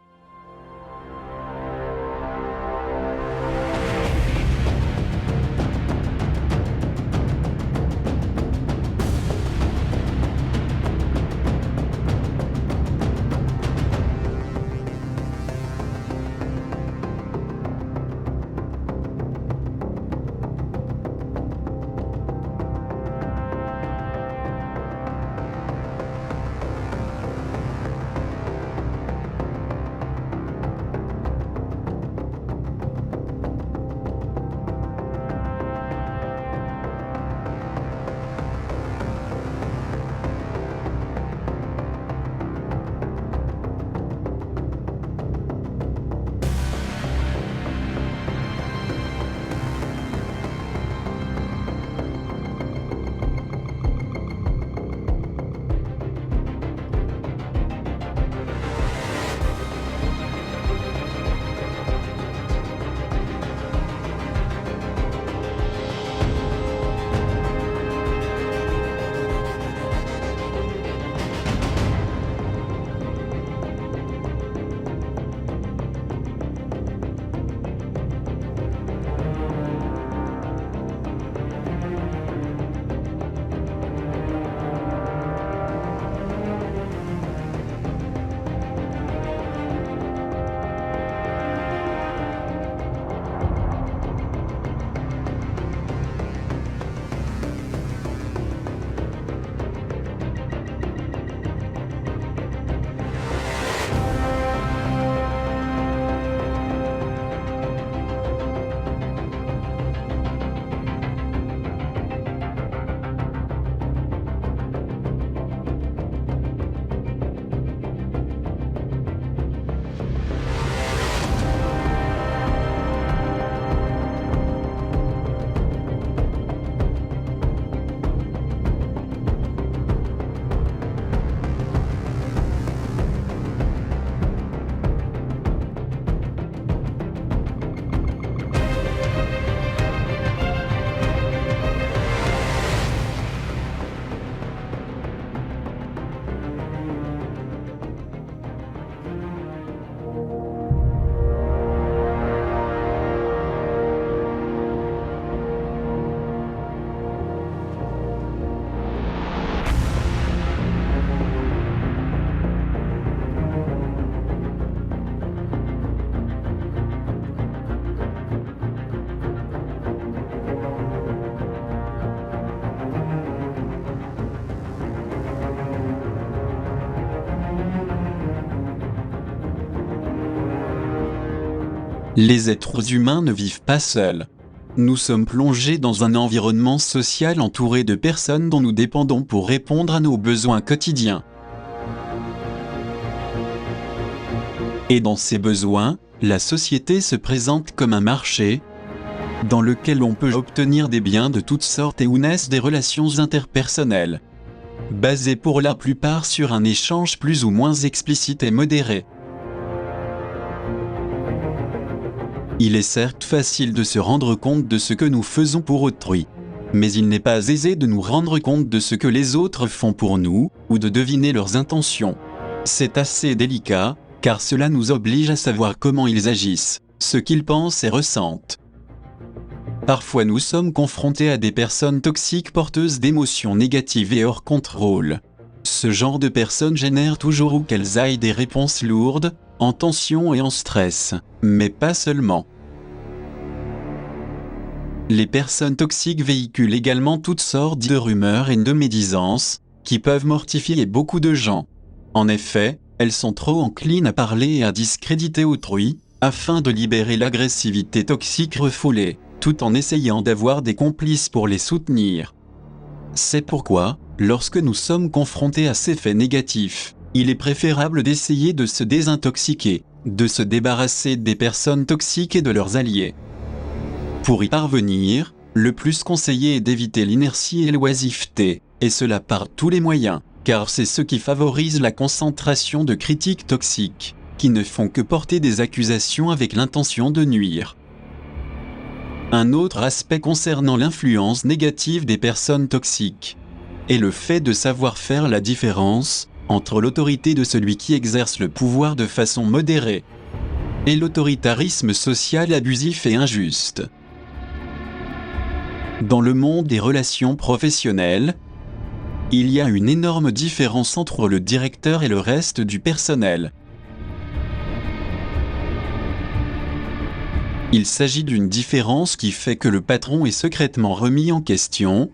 Les êtres humains ne vivent pas seuls. Nous sommes plongés dans un environnement social entouré de personnes dont nous dépendons pour répondre à nos besoins quotidiens. Et dans ces besoins, la société se présente comme un marché dans lequel on peut obtenir des biens de toutes sortes et où naissent des relations interpersonnelles, basées pour la plupart sur un échange plus ou moins explicite et modéré. Il est certes facile de se rendre compte de ce que nous faisons pour autrui, mais il n'est pas aisé de nous rendre compte de ce que les autres font pour nous, ou de deviner leurs intentions. C'est assez délicat, car cela nous oblige à savoir comment ils agissent, ce qu'ils pensent et ressentent. Parfois nous sommes confrontés à des personnes toxiques porteuses d'émotions négatives et hors contrôle. Ce genre de personnes génère toujours où qu'elles aillent des réponses lourdes, en tension et en stress, mais pas seulement. Les personnes toxiques véhiculent également toutes sortes de rumeurs et de médisances, qui peuvent mortifier beaucoup de gens. En effet, elles sont trop enclines à parler et à discréditer autrui, afin de libérer l'agressivité toxique refoulée, tout en essayant d'avoir des complices pour les soutenir. C'est pourquoi, lorsque nous sommes confrontés à ces faits négatifs, il est préférable d'essayer de se désintoxiquer, de se débarrasser des personnes toxiques et de leurs alliés. Pour y parvenir, le plus conseillé est d'éviter l'inertie et l'oisiveté, et cela par tous les moyens, car c'est ce qui favorise la concentration de critiques toxiques, qui ne font que porter des accusations avec l'intention de nuire. Un autre aspect concernant l'influence négative des personnes toxiques est le fait de savoir faire la différence entre l'autorité de celui qui exerce le pouvoir de façon modérée et l'autoritarisme social abusif et injuste. Dans le monde des relations professionnelles, il y a une énorme différence entre le directeur et le reste du personnel. Il s'agit d'une différence qui fait que le patron est secrètement remis en question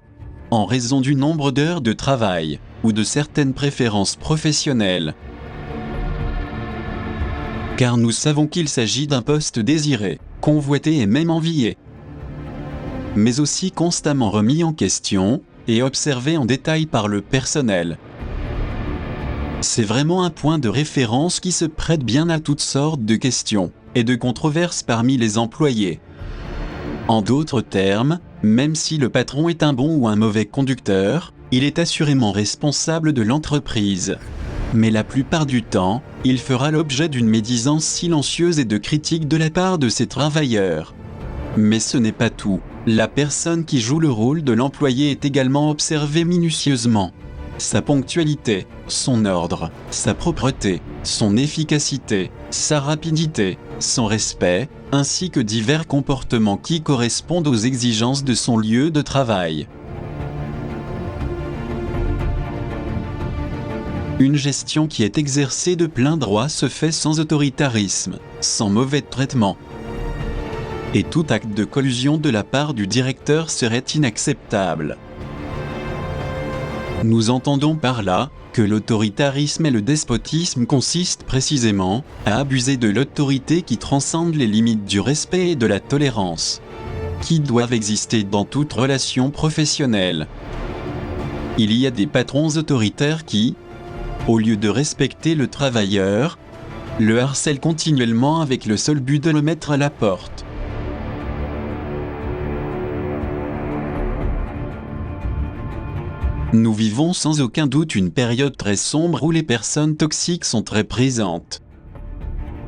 en raison du nombre d'heures de travail ou de certaines préférences professionnelles. Car nous savons qu'il s'agit d'un poste désiré, convoité et même envié, mais aussi constamment remis en question et observé en détail par le personnel. C'est vraiment un point de référence qui se prête bien à toutes sortes de questions et de controverses parmi les employés. En d'autres termes, même si le patron est un bon ou un mauvais conducteur, il est assurément responsable de l'entreprise. Mais la plupart du temps, il fera l'objet d'une médisance silencieuse et de critiques de la part de ses travailleurs. Mais ce n'est pas tout. La personne qui joue le rôle de l'employé est également observée minutieusement. Sa ponctualité, son ordre, sa propreté, son efficacité, sa rapidité, son respect, ainsi que divers comportements qui correspondent aux exigences de son lieu de travail. Une gestion qui est exercée de plein droit se fait sans autoritarisme, sans mauvais traitement. Et tout acte de collusion de la part du directeur serait inacceptable. Nous entendons par là que l'autoritarisme et le despotisme consistent précisément à abuser de l'autorité qui transcende les limites du respect et de la tolérance, qui doivent exister dans toute relation professionnelle. Il y a des patrons autoritaires qui, au lieu de respecter le travailleur, le harcèlent continuellement avec le seul but de le mettre à la porte. Nous vivons sans aucun doute une période très sombre où les personnes toxiques sont très présentes.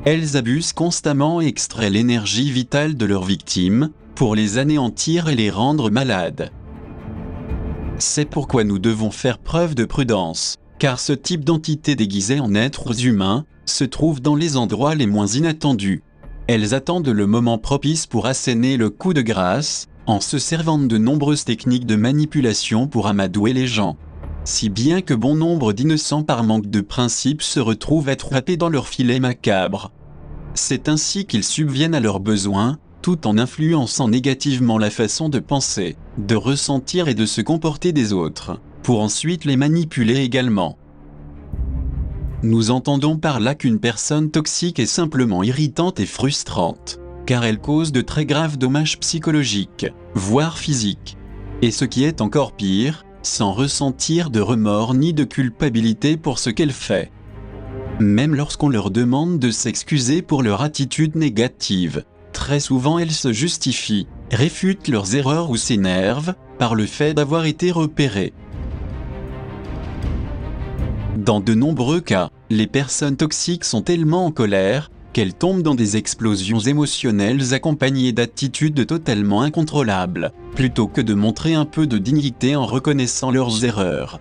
Elles abusent constamment et extraient l'énergie vitale de leurs victimes pour les anéantir et les rendre malades. C'est pourquoi nous devons faire preuve de prudence, car ce type d'entité déguisée en êtres humains se trouve dans les endroits les moins inattendus. Elles attendent le moment propice pour asséner le coup de grâce, en se servant de nombreuses techniques de manipulation pour amadouer les gens. Si bien que bon nombre d'innocents par manque de principes se retrouvent attrapés dans leur filet macabre. C'est ainsi qu'ils subviennent à leurs besoins, tout en influençant négativement la façon de penser, de ressentir et de se comporter des autres, pour ensuite les manipuler également. Nous entendons par là qu'une personne toxique est simplement irritante et frustrante, car elle cause de très graves dommages psychologiques, voire physiques. Et ce qui est encore pire, sans ressentir de remords ni de culpabilité pour ce qu'elle fait. Même lorsqu'on leur demande de s'excuser pour leur attitude négative, très souvent elles se justifient, réfutent leurs erreurs ou s'énervent par le fait d'avoir été repérées. Dans de nombreux cas, les personnes toxiques sont tellement en colère qu'elles tombent dans des explosions émotionnelles accompagnées d'attitudes totalement incontrôlables, plutôt que de montrer un peu de dignité en reconnaissant leurs erreurs.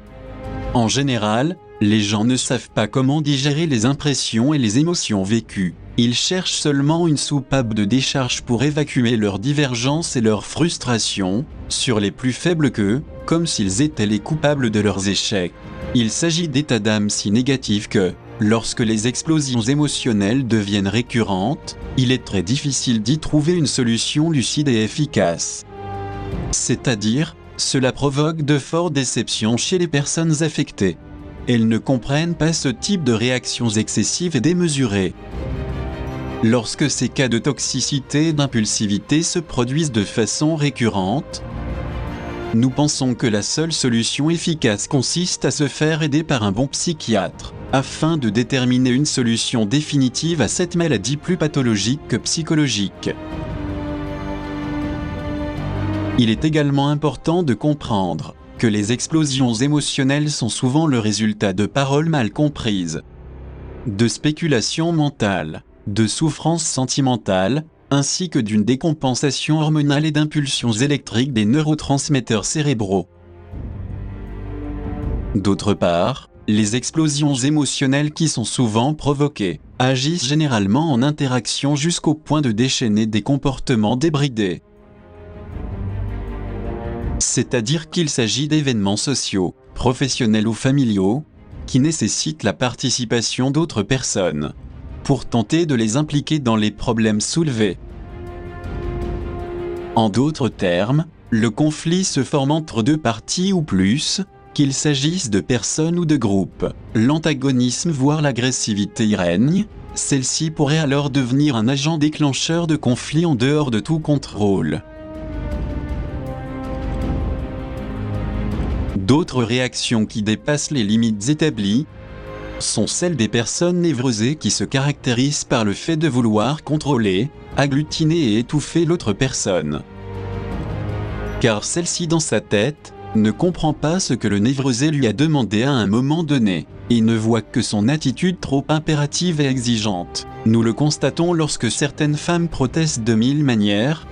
En général, les gens ne savent pas comment digérer les impressions et les émotions vécues. Ils cherchent seulement une soupape de décharge pour évacuer leurs divergences et leurs frustrations sur les plus faibles qu'eux, comme s'ils étaient les coupables de leurs échecs. Il s'agit d'états d'âme si négatifs que, lorsque les explosions émotionnelles deviennent récurrentes, il est très difficile d'y trouver une solution lucide et efficace. C'est-à-dire, cela provoque de fortes déceptions chez les personnes affectées. Elles ne comprennent pas ce type de réactions excessives et démesurées. Lorsque ces cas de toxicité et d'impulsivité se produisent de façon récurrente, Nous pensons que la seule solution efficace consiste à se faire aider par un bon psychiatre, afin de déterminer une solution définitive à cette maladie plus pathologique que psychologique. Il est également important de comprendre que les explosions émotionnelles sont souvent le résultat de paroles mal comprises, de spéculations mentales, de souffrances sentimentales, ainsi que d'une décompensation hormonale et d'impulsions électriques des neurotransmetteurs cérébraux. D'autre part, les explosions émotionnelles qui sont souvent provoquées agissent généralement en interaction jusqu'au point de déchaîner des comportements débridés. C'est-à-dire qu'il s'agit d'événements sociaux, professionnels ou familiaux, qui nécessitent la participation d'autres personnes, pour tenter de les impliquer dans les problèmes soulevés. En d'autres termes, le conflit se forme entre deux parties ou plus, qu'il s'agisse de personnes ou de groupes. L'antagonisme voire l'agressivité y règne, celle-ci pourrait alors devenir un agent déclencheur de conflits en dehors de tout contrôle. D'autres réactions qui dépassent les limites établies sont celles des personnes névrosées qui se caractérisent par le fait de vouloir contrôler, agglutiner et étouffer l'autre personne. Car celle-ci dans sa tête ne comprend pas ce que le névrosé lui a demandé à un moment donné, et ne voit que son attitude trop impérative et exigeante. Nous le constatons lorsque certaines femmes protestent de mille manières,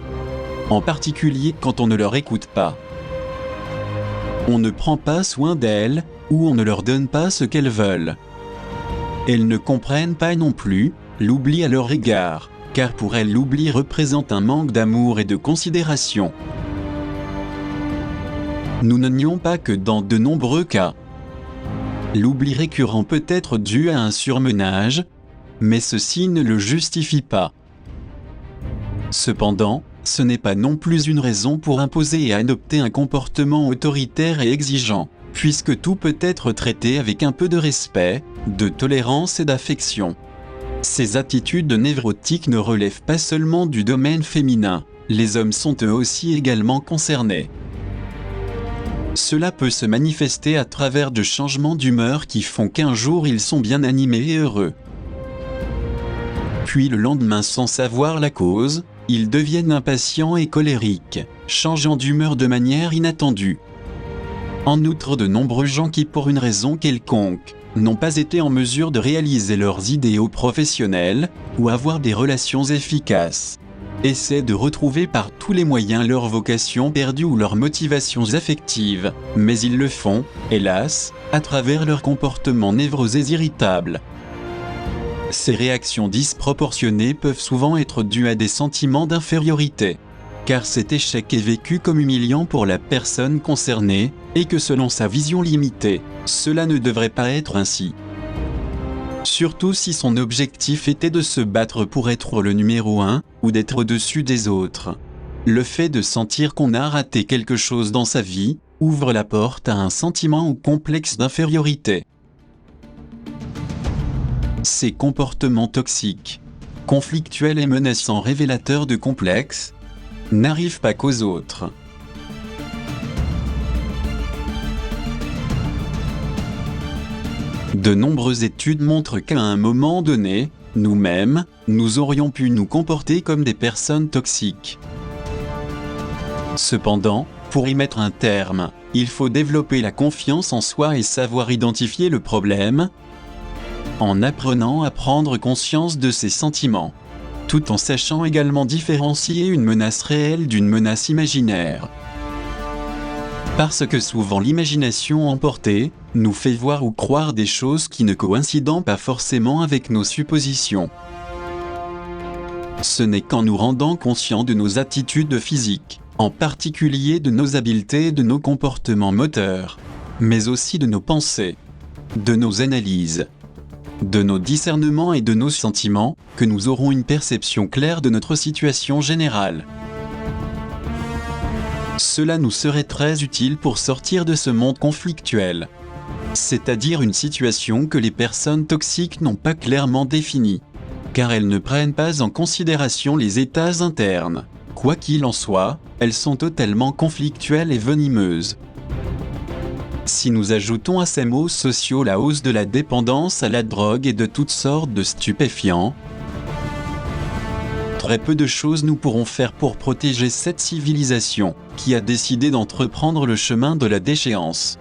en particulier quand on ne leur écoute pas. On ne prend pas soin d'elles, ou on ne leur donne pas ce qu'elles veulent. Elles ne comprennent pas non plus l'oubli à leur égard, car pour elles l'oubli représente un manque d'amour et de considération. Nous ne nions pas que dans de nombreux cas, l'oubli récurrent peut être dû à un surmenage, mais ceci ne le justifie pas. Cependant, ce n'est pas non plus une raison pour imposer et adopter un comportement autoritaire et exigeant, puisque tout peut être traité avec un peu de respect, de tolérance et d'affection. Ces attitudes névrotiques ne relèvent pas seulement du domaine féminin, les hommes sont eux aussi également concernés. Cela peut se manifester à travers de changements d'humeur qui font qu'un jour ils sont bien animés et heureux. Puis le lendemain, sans savoir la cause, ils deviennent impatients et colériques, changeant d'humeur de manière inattendue. En outre, de nombreux gens qui, pour une raison quelconque, n'ont pas été en mesure de réaliser leurs idéaux professionnels ou avoir des relations efficaces, essaient de retrouver par tous les moyens leur vocation perdue ou leurs motivations affectives, mais ils le font, hélas, à travers leurs comportements névrosés irritables. Ces réactions disproportionnées peuvent souvent être dues à des sentiments d'infériorité, car cet échec est vécu comme humiliant pour la personne concernée, et que selon sa vision limitée, cela ne devrait pas être ainsi. Surtout si son objectif était de se battre pour être le numéro 1, ou d'être au-dessus des autres. Le fait de sentir qu'on a raté quelque chose dans sa vie, ouvre la porte à un sentiment ou complexe d'infériorité. Ces comportements toxiques, conflictuels et menaçants révélateurs de complexes, n'arrivent pas qu'aux autres. De nombreuses études montrent qu'à un moment donné, nous-mêmes, nous aurions pu nous comporter comme des personnes toxiques. Cependant, pour y mettre un terme, il faut développer la confiance en soi et savoir identifier le problème, en apprenant à prendre conscience de ses sentiments, tout en sachant également différencier une menace réelle d'une menace imaginaire. Parce que souvent l'imagination emportée nous fait voir ou croire des choses qui ne coïncident pas forcément avec nos suppositions. Ce n'est qu'en nous rendant conscients de nos attitudes physiques, en particulier de nos habiletés et de nos comportements moteurs, mais aussi de nos pensées, de nos analyses, de nos discernements et de nos sentiments, que nous aurons une perception claire de notre situation générale. Cela nous serait très utile pour sortir de ce monde conflictuel, c'est-à-dire une situation que les personnes toxiques n'ont pas clairement définie, car elles ne prennent pas en considération les états internes, Quoi qu'il en soit, elles sont totalement conflictuelles et venimeuses. Si nous ajoutons à ces maux sociaux la hausse de la dépendance à la drogue et de toutes sortes de stupéfiants, très peu de choses nous pourrons faire pour protéger cette civilisation, qui a décidé d'entreprendre le chemin de la déchéance.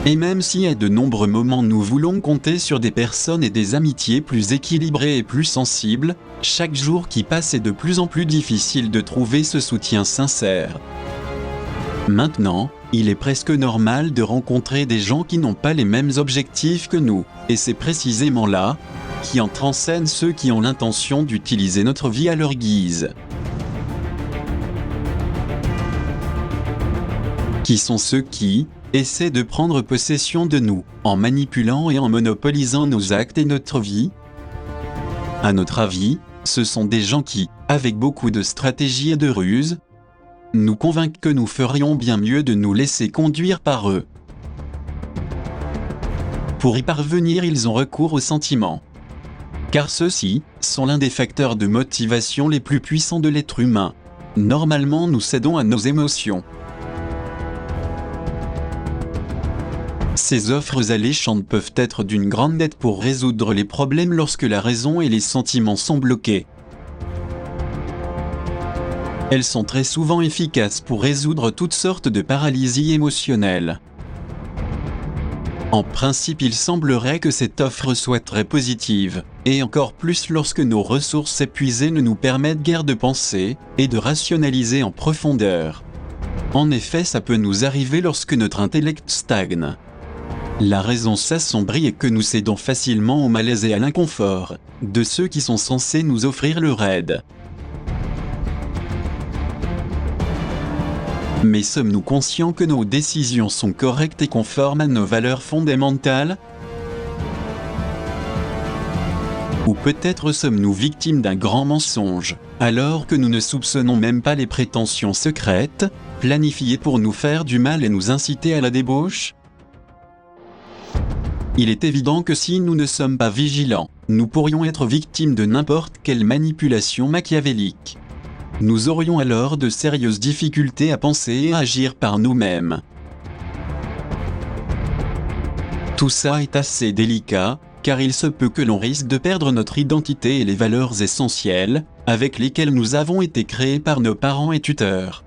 Et même si à de nombreux moments nous voulons compter sur des personnes et des amitiés plus équilibrées et plus sensibles, chaque jour qui passe est de plus en plus difficile de trouver ce soutien sincère. Maintenant, il est presque normal de rencontrer des gens qui n'ont pas les mêmes objectifs que nous, et c'est précisément là qui entrent en scène ceux qui ont l'intention d'utiliser notre vie à leur guise. Qui sont ceux qui essaient de prendre possession de nous, en manipulant et en monopolisant nos actes et notre vie? À notre avis, ce sont des gens qui, avec beaucoup de stratégie et de ruse, nous convainquent que nous ferions bien mieux de nous laisser conduire par eux. Pour y parvenir, ils ont recours aux sentiments. Car ceux-ci sont l'un des facteurs de motivation les plus puissants de l'être humain. Normalement, nous cédons à nos émotions. Ces offres alléchantes peuvent être d'une grande aide pour résoudre les problèmes lorsque la raison et les sentiments sont bloqués. Elles sont très souvent efficaces pour résoudre toutes sortes de paralysies émotionnelles. En principe, il semblerait que cette offre soit très positive, et encore plus lorsque nos ressources épuisées ne nous permettent guère de penser et de rationaliser en profondeur. En effet, ça peut nous arriver lorsque notre intellect stagne. La raison s'assombrit et que nous cédons facilement au malaise et à l'inconfort de ceux qui sont censés nous offrir leur aide. Mais sommes-nous conscients que nos décisions sont correctes et conformes à nos valeurs fondamentales? Ou peut-être sommes-nous victimes d'un grand mensonge, alors que nous ne soupçonnons même pas les prétentions secrètes, planifiées pour nous faire du mal et nous inciter à la débauche? Il est évident que si nous ne sommes pas vigilants, nous pourrions être victimes de n'importe quelle manipulation machiavélique. Nous aurions alors de sérieuses difficultés à penser et à agir par nous-mêmes. Tout ça est assez délicat, car il se peut que l'on risque de perdre notre identité et les valeurs essentielles, avec lesquelles nous avons été créés par nos parents et tuteurs.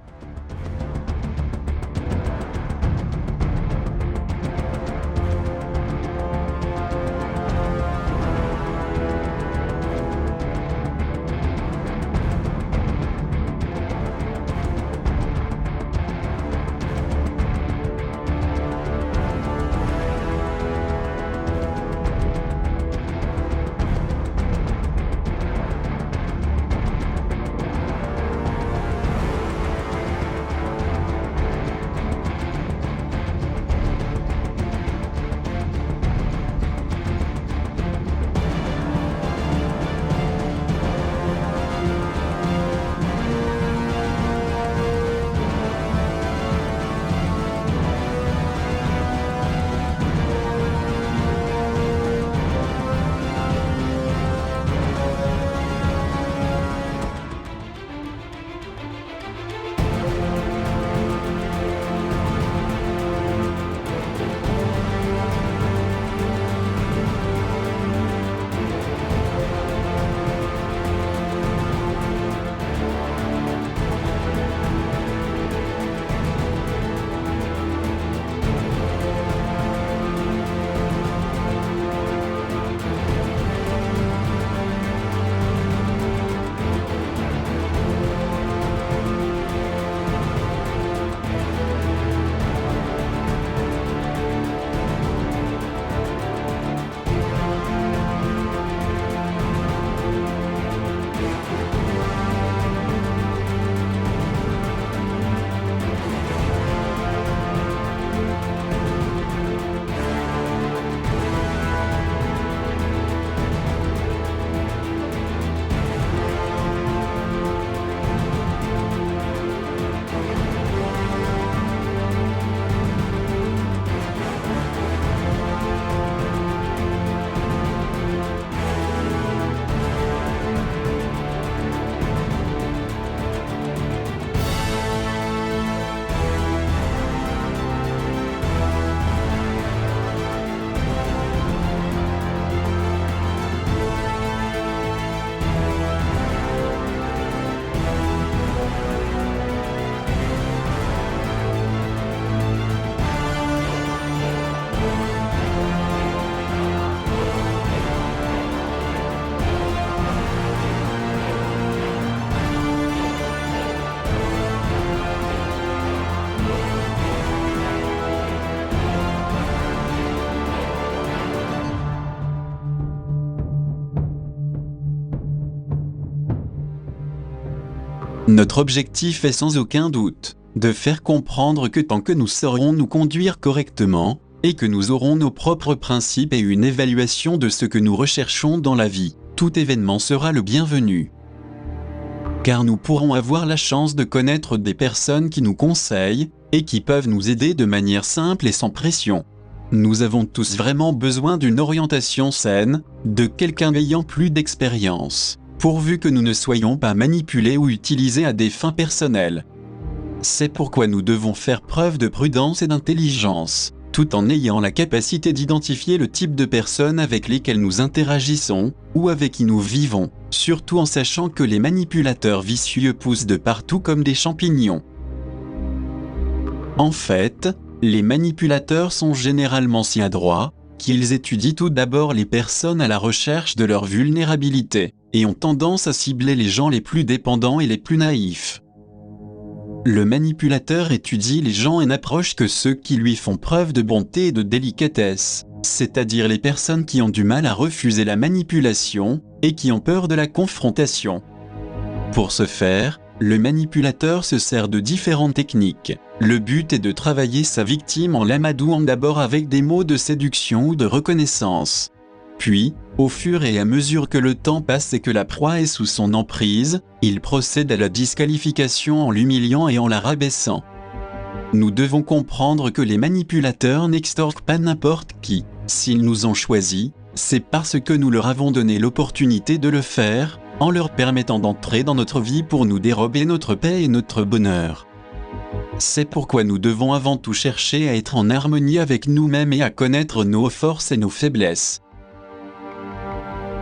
Notre objectif est sans aucun doute de faire comprendre que tant que nous saurons nous conduire correctement, et que nous aurons nos propres principes et une évaluation de ce que nous recherchons dans la vie, tout événement sera le bienvenu. Car nous pourrons avoir la chance de connaître des personnes qui nous conseillent, et qui peuvent nous aider de manière simple et sans pression. Nous avons tous vraiment besoin d'une orientation saine, de quelqu'un ayant plus d'expérience, pourvu que nous ne soyons pas manipulés ou utilisés à des fins personnelles. C'est pourquoi nous devons faire preuve de prudence et d'intelligence, tout en ayant la capacité d'identifier le type de personnes avec lesquelles nous interagissons, ou avec qui nous vivons, surtout en sachant que les manipulateurs vicieux poussent de partout comme des champignons. En fait, les manipulateurs sont généralement si adroits, qu'ils étudient tout d'abord les personnes à la recherche de leur vulnérabilité, et ont tendance à cibler les gens les plus dépendants et les plus naïfs. Le manipulateur étudie les gens et n'approche que ceux qui lui font preuve de bonté et de délicatesse, c'est-à-dire les personnes qui ont du mal à refuser la manipulation et qui ont peur de la confrontation. Pour ce faire, le manipulateur se sert de différentes techniques. Le but est de travailler sa victime en l'amadouant d'abord avec des mots de séduction ou de reconnaissance. Puis, au fur et à mesure que le temps passe et que la proie est sous son emprise, il procède à la disqualification en l'humiliant et en la rabaissant. Nous devons comprendre que les manipulateurs n'extorquent pas n'importe qui. S'ils nous ont choisis, c'est parce que nous leur avons donné l'opportunité de le faire, en leur permettant d'entrer dans notre vie pour nous dérober notre paix et notre bonheur. C'est pourquoi nous devons avant tout chercher à être en harmonie avec nous-mêmes et à connaître nos forces et nos faiblesses.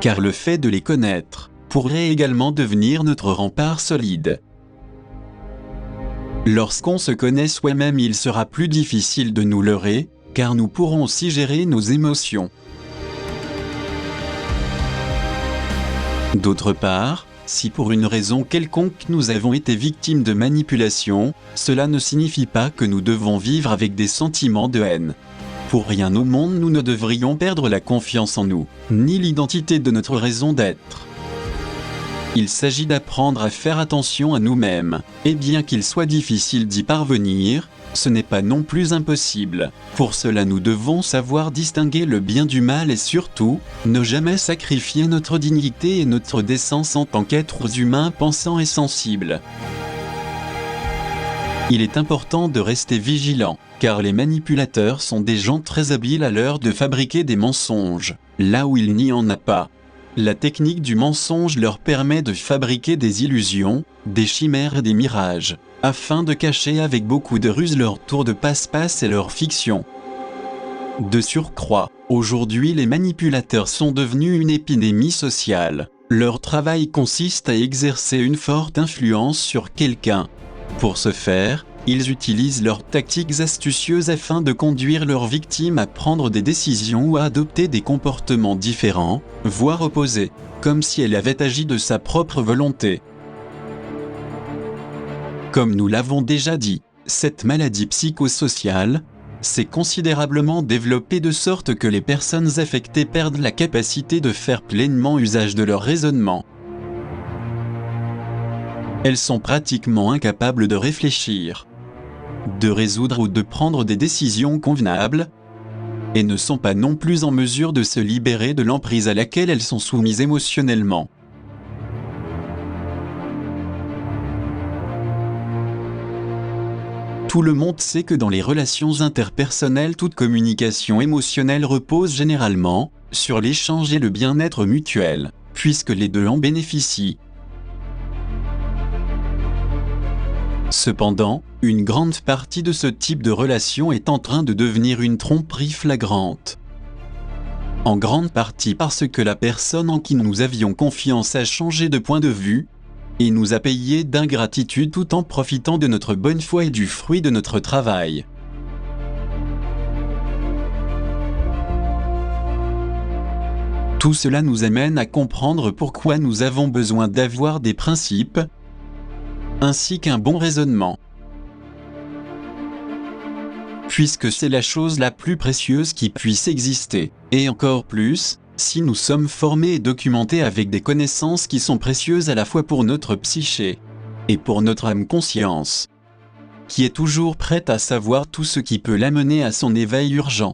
Car le fait de les connaître pourrait également devenir notre rempart solide. Lorsqu'on se connaît soi-même, il sera plus difficile de nous leurrer, car nous pourrons aussi gérer nos émotions. D'autre part, si pour une raison quelconque nous avons été victimes de manipulation, cela ne signifie pas que nous devons vivre avec des sentiments de haine. Pour rien au monde nous ne devrions perdre la confiance en nous, ni l'identité de notre raison d'être. Il s'agit d'apprendre à faire attention à nous-mêmes, et bien qu'il soit difficile d'y parvenir, ce n'est pas non plus impossible. Pour cela nous devons savoir distinguer le bien du mal et surtout, ne jamais sacrifier notre dignité et notre décence en tant qu'êtres humains pensants et sensibles. Il est important de rester vigilant, car les manipulateurs sont des gens très habiles à l'heure de fabriquer des mensonges, là où il n'y en a pas. La technique du mensonge leur permet de fabriquer des illusions, des chimères et des mirages, afin de cacher avec beaucoup de ruse leur tour de passe-passe et leur fiction. De surcroît, aujourd'hui les manipulateurs sont devenus une épidémie sociale. Leur travail consiste à exercer une forte influence sur quelqu'un. Pour ce faire, ils utilisent leurs tactiques astucieuses afin de conduire leurs victimes à prendre des décisions ou à adopter des comportements différents, voire opposés, comme si elle avait agi de sa propre volonté. Comme nous l'avons déjà dit, cette maladie psychosociale s'est considérablement développée de sorte que les personnes affectées perdent la capacité de faire pleinement usage de leur raisonnement. Elles sont pratiquement incapables de réfléchir, de résoudre ou de prendre des décisions convenables, et ne sont pas non plus en mesure de se libérer de l'emprise à laquelle elles sont soumises émotionnellement. Tout le monde sait que dans les relations interpersonnelles, toute communication émotionnelle repose généralement sur l'échange et le bien-être mutuel, puisque les deux en bénéficient. Cependant, une grande partie de ce type de relation est en train de devenir une tromperie flagrante. En grande partie parce que la personne en qui nous avions confiance a changé de point de vue et nous a payé d'ingratitude tout en profitant de notre bonne foi et du fruit de notre travail. Tout cela nous amène à comprendre pourquoi nous avons besoin d'avoir des principes ainsi qu'un bon raisonnement. Puisque c'est la chose la plus précieuse qui puisse exister, et encore plus, si nous sommes formés et documentés avec des connaissances qui sont précieuses à la fois pour notre psyché et pour notre âme conscience, qui est toujours prête à savoir tout ce qui peut l'amener à son éveil urgent.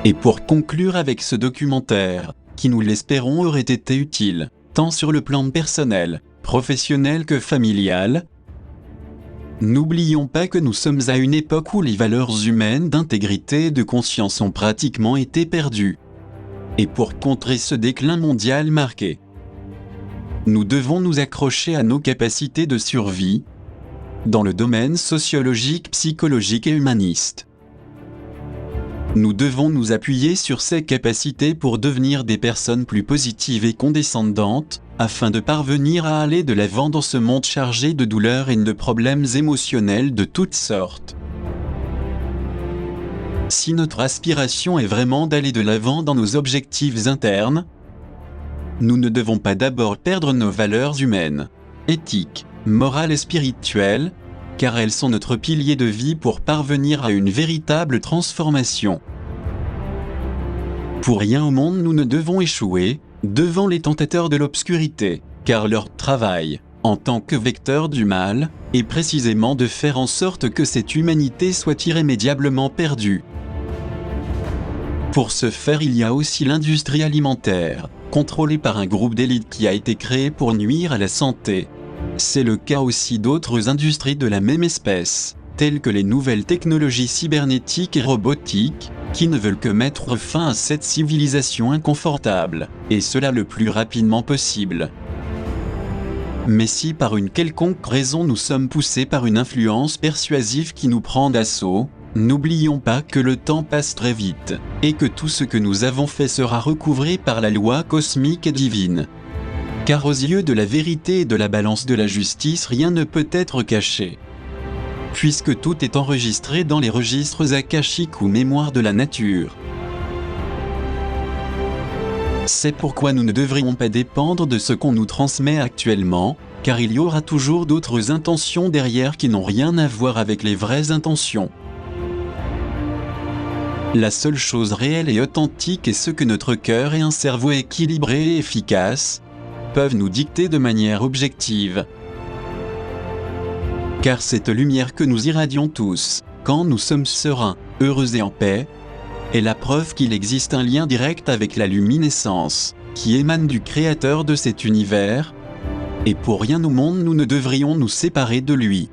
Et pour conclure avec ce documentaire, qui nous l'espérons aurait été utile, tant sur le plan personnel, professionnel que familial, n'oublions pas que nous sommes à une époque où les valeurs humaines d'intégrité et de conscience ont pratiquement été perdues. Et pour contrer ce déclin mondial marqué, nous devons nous accrocher à nos capacités de survie, dans le domaine sociologique, psychologique et humaniste. Nous devons nous appuyer sur ces capacités pour devenir des personnes plus positives et condescendantes, afin de parvenir à aller de l'avant dans ce monde chargé de douleurs et de problèmes émotionnels de toutes sortes. Si notre aspiration est vraiment d'aller de l'avant dans nos objectifs internes, nous ne devons pas d'abord perdre nos valeurs humaines, éthiques, morales et spirituelles, car elles sont notre pilier de vie pour parvenir à une véritable transformation. Pour rien au monde nous ne devons échouer devant les tentateurs de l'obscurité, car leur travail, en tant que vecteur du mal, est précisément de faire en sorte que cette humanité soit irrémédiablement perdue. Pour ce faire, il y a aussi l'industrie alimentaire, contrôlée par un groupe d'élite qui a été créé pour nuire à la santé. C'est le cas aussi d'autres industries de la même espèce, telles que les nouvelles technologies cybernétiques et robotiques, qui ne veulent que mettre fin à cette civilisation inconfortable, et cela le plus rapidement possible. Mais si par une quelconque raison nous sommes poussés par une influence persuasive qui nous prend d'assaut, n'oublions pas que le temps passe très vite, et que tout ce que nous avons fait sera recouvré par la loi cosmique et divine. Car aux yeux de la vérité et de la balance de la justice, rien ne peut être caché. Puisque tout est enregistré dans les registres akashiques ou mémoires de la nature. C'est pourquoi nous ne devrions pas dépendre de ce qu'on nous transmet actuellement, car il y aura toujours d'autres intentions derrière qui n'ont rien à voir avec les vraies intentions. La seule chose réelle et authentique est ce que notre cœur et un cerveau équilibré et efficace peuvent nous dicter de manière objective. Car cette lumière que nous irradions tous, quand nous sommes sereins, heureux et en paix, est la preuve qu'il existe un lien direct avec la luminescence, qui émane du Créateur de cet univers, et pour rien au monde nous ne devrions nous séparer de lui.